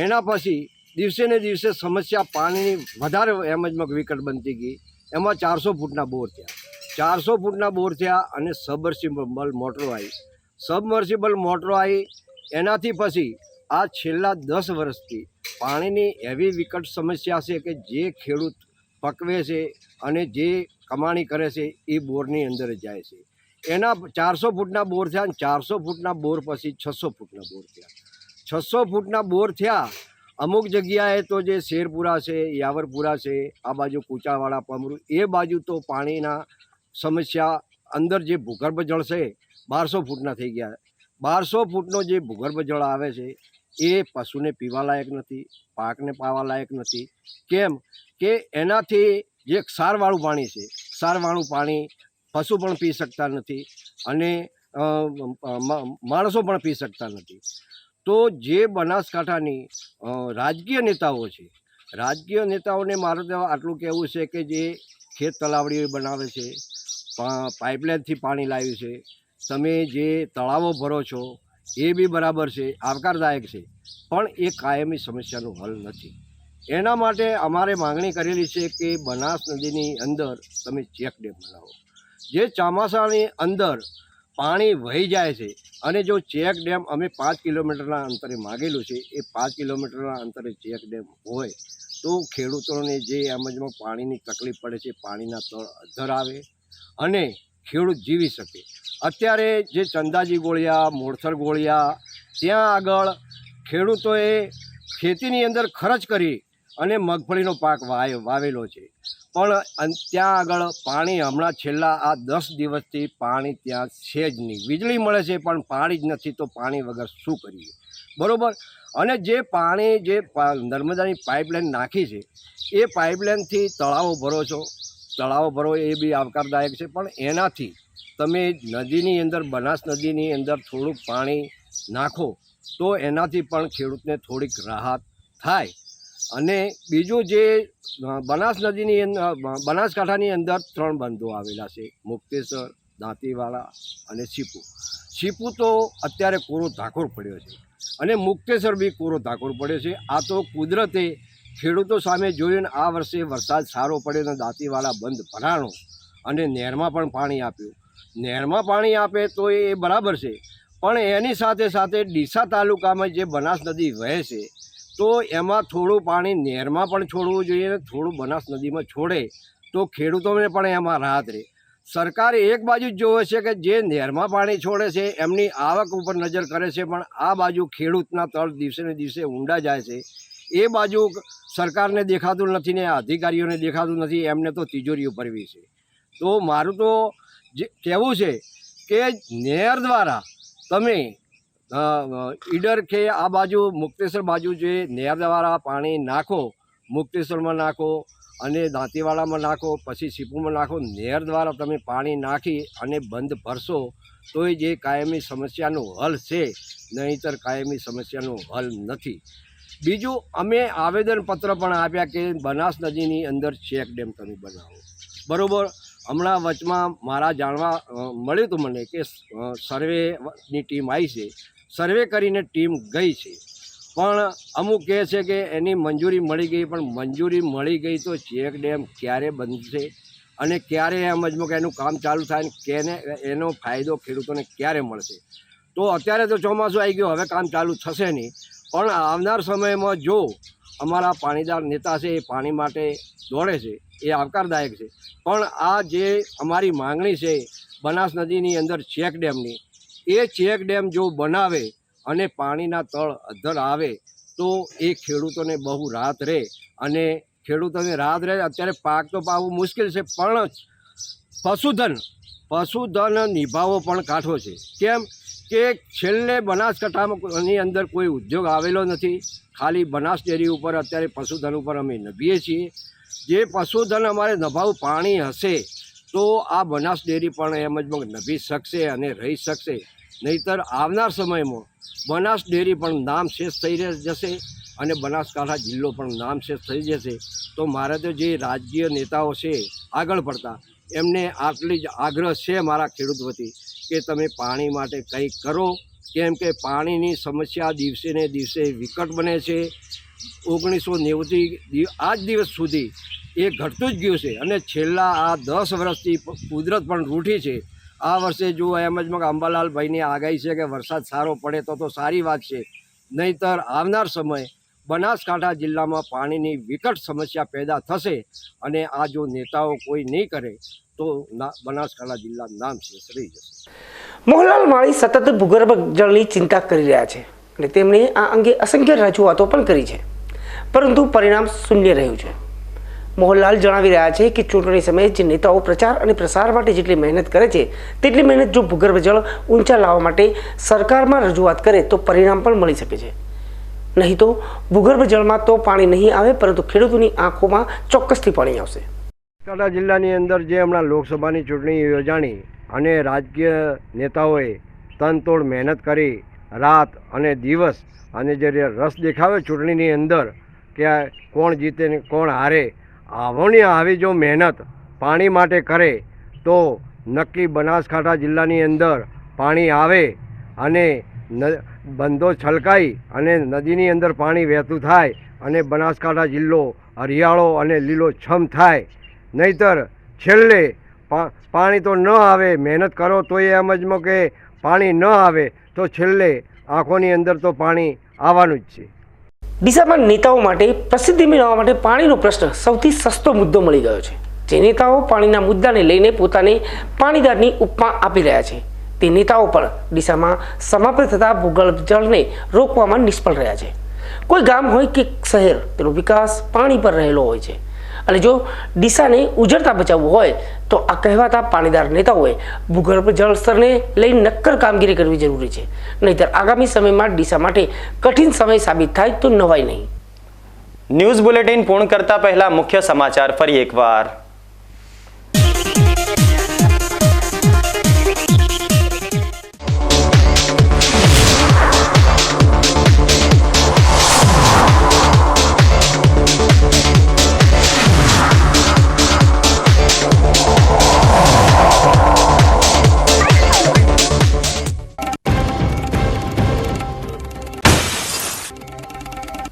એના પછી દિવસે ને દિવસે સમસ્યા પાણીની વધારે એમ જ વિકટ બનતી ગઈ. એમાં 400 ફૂટના બોર થયા. 400 ફૂટના બોર થયા અને સબમર્સિબલ મોટરો આવી. સબમર્સિબલ મોટરો આવી એનાથી પછી આ છેલ્લા 10 વર્ષથી પાણીની એવી વિકટ સમસ્યા છે કે જે ખેડૂત પકવે છે અને જે કમાણી કરે છે એ બોરની અંદર જાય છે. એના 400 ફૂટના બોર થયા અને 400 ફૂટના બોર પછી 600 ફૂટના બોર થયા. 600 ફૂટના બોર થયા. અમુક જગ્યાએ તો જે શેરપુરા છે, યાવરપુરા છે, આ બાજુ કૂચાવાળા પમરું એ બાજુ તો પાણીના સમસ્યા અંદર જે ભૂગર્ભ જળ છે 1200 ફૂટના થઈ ગયા. 1200 ફૂટનો જે ભૂગર્ભ જળ આવે છે એ પશુને પીવા લાયક નથી, પાકને પાવા લાયક નથી. કેમ કે એનાથી જે ક્ષારવાળું પાણી છે, ક્ષારવાળું પાણી પશુ પણ પી શકતા નથી અને માણસો પણ પી શકતા નથી. તો જે બનાસકાંઠાની રાજકીય નેતાઓ છે, રાજકીય નેતાઓને મારું તો આટલું કહેવું છે કે જે ખેત તલાવડીઓ બનાવે છે, પાઇપલાઇનથી પાણી લાવ્યું છે, તમે જે તળાવો ભરો છો એ બી બરાબર છે, આવકારદાયક છે, પણ એ કાયમી સમસ્યાનું હલ નથી. એના માટે અમારે માંગણી કરેલી છે કે બનાસ નદીની અંદર તમે ચેક ડેમ બનાવો. જે ચોમાસાની અંદર પાણી વહી જાય છે અને જો ચેક ડેમ અમે 5 કિલોમીટરના અંતરે માગેલું છે, એ 5 કિલોમીટરના અંતરે ચેક ડેમ હોય તો ખેડૂતોને જે એમજમાં પાણીની તકલીફ પડે છે, પાણીના તળ અધ્ધર આવે અને ખેડૂત જીવી શકે. અત્યારે જે ચંદાજી ગોળિયા, મોડસર ગોળિયા ત્યાં આગળ ખેડૂતોએ ખેતીની અંદર ખર્ચ કરી અને મગફળીનો પાક વાવેલો છે, પણ ત્યાં આગળ પાણી હમણાં છેલ્લા આ 10 દિવસથી પાણી ત્યાં છે જ નહીં. વીજળી મળે છે પણ પાણી જ નથી, તો પાણી વગર શું કરીએ? બરાબર. અને જે પાણી જે નર્મદાની પાઇપલાઇન નાખી છે એ પાઇપલાઇનથી તળાવો ભરો છો, તળાવો ભરો એ બી આવકારદાયક છે, પણ એનાથી તમે નદીની અંદર, બનાસ નદીની અંદર થોડુંક પાણી નાખો તો એનાથી પણ ખેડૂતને થોડીક રાહત થાય. અને બીજું જે બનાસ નદીની બનાસકાંઠાની અંદર 3 બંધો આવેલા છે, મુક્તેશ્વર, દાંતીવાડા અને સીપુ. સીપુ તો અત્યારે કોરો ધાકોર પડ્યો છે અને મુક્તેશ્વર બી કોરો ધાકોર પડ્યો છે. આ તો કુદરતે ખેડૂતો સામે જોઈને આ વર્ષે વરસાદ સારો પડ્યો અને દાંતીવાડા બંધ ભરાણો અને નહેરમાં પણ પાણી આપ્યું. નહેરમાં પાણી આપે તો એ બરાબર છે, પણ એની સાથે સાથે ડીસા તાલુકામાં જે બનાસ નદી વહે છે તો એમાં થોડું પાણી નહેરમાં પણ છોડવું જોઈએ અને થોડું બનાસ નદીમાં છોડે તો ખેડૂતોને પણ એમાં રાહત રહે. સરકારે એક બાજુ જ જોવે છે કે જે નહેરમાં પાણી છોડે છે એમની આવક ઉપર નજર કરે છે, પણ આ બાજુ ખેડૂતના તળ દિવસે ને દિવસે ઊંડા જાય છે એ બાજુ સરકારને દેખાતું નથી ને અધિકારીઓને દેખાતું નથી, એમને તો તિજોરીઓ ભરવી છે. તો મારું તો જે કહેવું છે કે નહેર દ્વારા તમે ઈડર કે આ બાજુ મુક્તેશ્વર બાજુ જે નહેર દ્વારા પાણી નાખો, મુક્તેશ્વરમાં નાખો અને દાંતીવાડામાં નાખો, પછી સીપુમાં નાખો. નહેર દ્વારા તમે પાણી નાખી અને બંધ ભરશો તો જે કાયમી સમસ્યાનું હલ છે, નહીંતર કાયમી સમસ્યાનું હલ નથી. બીજું અમે આવેદનપત્ર પણ આપ્યા કે બનાસ નદીની અંદર ચેક ડેમ તમે બનાવો. બરાબર. હમણાં વચમાં મારા જાણવા મળ્યું હતું મને કે સર્વેની ટીમ આવી છે, સર્વે કરીને ટીમ ગઈ છે, પણ અમુક કહે છે કે એની મંજૂરી મળી ગઈ, પણ મંજૂરી મળી ગઈ તો ચેક ડેમ ક્યારે બનશે અને ક્યારે એમજમાં કે એનું કામ ચાલુ થાય ને કેને એનો ફાયદો ખેડૂતોને ક્યારે મળશે? તો અત્યારે તો ચોમાસું આવી ગયું, હવે કામ ચાલુ થશે નહીં, પણ આવનાર સમયમાં જો અમારા પાણીદાર નેતા છે એ પાણી માટે દોડે છે એ આવકારદાયક છે, પણ આ જે અમારી માંગણી છે બનાસ નદીની અંદર ચેક ડેમની, એ ચેક ડેમ જો બનાવે અને પાણીના તળ અધ્ધર આવે તો એ ખેડૂતોને બહુ રાહત રહે અને ખેડૂતોને રાહત રહે. અત્યારે પાક તો પાવું મુશ્કેલ છે, પણ પશુધન નિભાવવો પણ કાઠો છે. કેમ કે છેલ્લે બનાસકાંઠાની અંદર કોઈ ઉદ્યોગ આવેલો નથી, ખાલી બનાસ ડેરી ઉપર અત્યારે પશુધન ઉપર અમે નભીએ છીએ. જે પશુધન અમારે નભાવું પાણી હશે તો આ બનાસ ડેરી પણ એમ જ નભી શકશે અને રહી શકશે, નહીંતર આવનાર સમયમાં બનાસ ડેરી પણ નામ શેષ થઈ જશે અને બનાસકાંઠા જિલ્લો પણ નામ શેષ થઈ જશે. તો મારે તો જે રાજકીય નેતાઓ છે આગળ પડતા એમને આટલી જ આગ્રહ છે મારા ખેડૂત વતી કે તમે પાણી માટે કંઈક કરો, કેમ કે પાણીની સમસ્યા દિવસે ને દિવસે વિકટ બને છે. 1990થી આજ દિવસ સુધી એ ઘટતું જ ગયું છે અને છેલ્લા આ 10 વર્ષથી કુદરત પણ રૂઠી છે. આ વર્ષે જો એમ જ અંબાલાલભાઈની આગાહી છે કે વરસાદ સારો પડે તો સારી વાત છે, નહીંતર આવનાર સમય બનાસકાંઠા જિલ્લામાં પાણીની વિકટ સમસ્યા પેદા થશે અને આ જો નેતાઓ કોઈ નહીં કરે તો બનાસકાંઠા જિલ્લા નામશેષ રહી જશે. મોહનલાલ માળી સતત ભૂગર્ભ જળની ચિંતા કરી રહ્યા છે અને તેમણે આ અંગે અસંખ્ય રજૂઆતો પણ કરી છે, પરંતુ પરિણામ શૂન્ય રહ્યું છે. મોહનલાલ જણાવી રહ્યા છે કે ચૂંટણી સમયે જે નેતાઓ પ્રચાર અને પ્રસાર માટે જેટલી મહેનત કરે છે તેટલી મહેનત જો ભૂગર્ભ જળ ઊંચા લાવવા માટે સરકારમાં રજૂઆત કરે તો પરિણામ પણ મળી શકે છે. નહીં તો ભૂગર્ભ જળમાં તો પાણી નહીં આવે, પરંતુ ખેડૂતોની આંખોમાં ચોક્કસથી પાણી આવશે. બનાસકાંઠા જિલ્લાની અંદર જે હમણાં લોકસભાની ચૂંટણી યોજાણી અને રાજકીય નેતાઓએ તનતોડ મહેનત કરી રાત અને દિવસ અને જે રસ દેખાવે ચૂંટણીની અંદર કે કોણ જીતે ને કોણ હારે, આવી જો મહેનત પાણી માટે કરે તો નક્કી બનાસકાંઠા જિલ્લાની અંદર પાણી આવે અને બંધો છલકાઈ અને નદીની અંદર પાણી વહેતું થાય અને બનાસકાંઠા જિલ્લો હરિયાળો અને લીલોછમ થાય. નહીંતર છેલ્લે પાણી તો ન આવે, મહેનત કરો તો એમ જ કે પાણી ન આવે તો છેલ્લે આંખોની અંદર તો પાણી આવવાનું જ છે. ડીસામાં નેતાઓ માટે પ્રસિદ્ધિ મેળવવા માટે પાણીનો પ્રશ્ન સૌથી સસ્તો મુદ્દો મળી ગયો છે. જે નેતાઓ પાણીના મુદ્દાને લઈને પોતાને પાણીદારની ઉપમા આપી રહ્યા છે તે નેતાઓ પણ ડીસામાં સમાપ્ત થતા ભૂગર્ભ જળને રોકવામાં નિષ્ફળ રહ્યા છે. કોઈ ગામ હોય કે શહેર, તેનો વિકાસ પાણી પર રહેલો હોય છે અને જો ડીસાને ઉજળતા બચાવવું હોય તો આ કહેવાતા પાણીદાર નેતાઓએ ભૂગર્ભ જળ સ્તરને લઈને નક્કર કામગીરી કરવી જરૂરી છે, નહીંતર આગામી સમયમાં ડીસા માટે કઠિન સમય સાબિત થાય તો નવાય નહીં. ન્યૂઝ બુલેટિન પૂર્ણ કરતા પહેલા મુખ્ય સમાચાર ફરી એકવાર.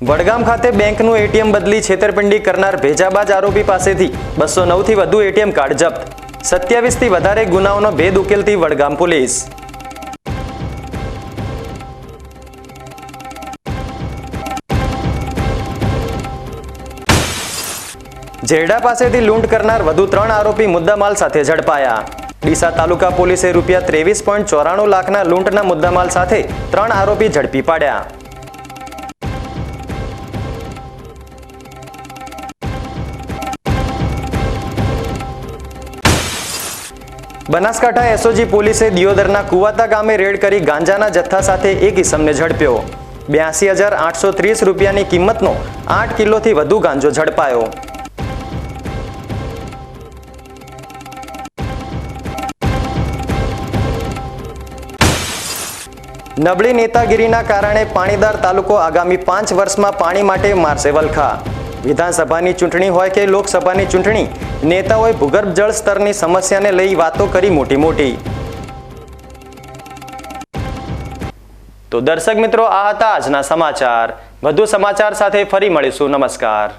વડગામ ખાતે બેંકનું એટીએમ બદલી છેતરપિંડી કરનાર ભેજાબાજ આરોપી પાસેથી 209 થી વધુ એટીએમ કાર્ડ જપ્ત. 27 થી વધારે ગુનાઓનો ભેદ ઉકેલતી વડગામ પોલીસ. જેરડા પાસેથી લૂંટ કરનાર વધુ 3 આરોપી મુદ્દામાલ સાથે ઝડપાયા. ડીસા તાલુકા પોલીસે ₹23.94 લાખના લૂંટના મુદ્દામાલ સાથે 3 આરોપી ઝડપી પાડ્યા. બનાસકાંઠા એસઓજી પોલીસે દિયોદરના કુવાતા ગામે રેડ કરી ગાંજાના જથ્થા સાથે એક ઇસમને ઝડપ્યો. 82,830 રૂપિયાની કિંમતનો 8 કિલોથી વધુ ગાંજો ઝડપાયો. નબળી નેતાગીરીના કારણે પાણીદાર તાલુકો આગામી 5 વર્ષમાં પાણી માટે મારશે વલખા. વિધાનસભાની ચૂંટણી હોય કે લોકસભાની ચૂંટણી, નેતાઓએ ભૂગર્ભ જળ સ્તરની સમસ્યાને લઈ વાતો કરી મોટી. તો દર્શક મિત્રો, આ હતા આજના સમાચાર. વધુ સમાચાર સાથે ફરી મળીશું. નમસ્કાર.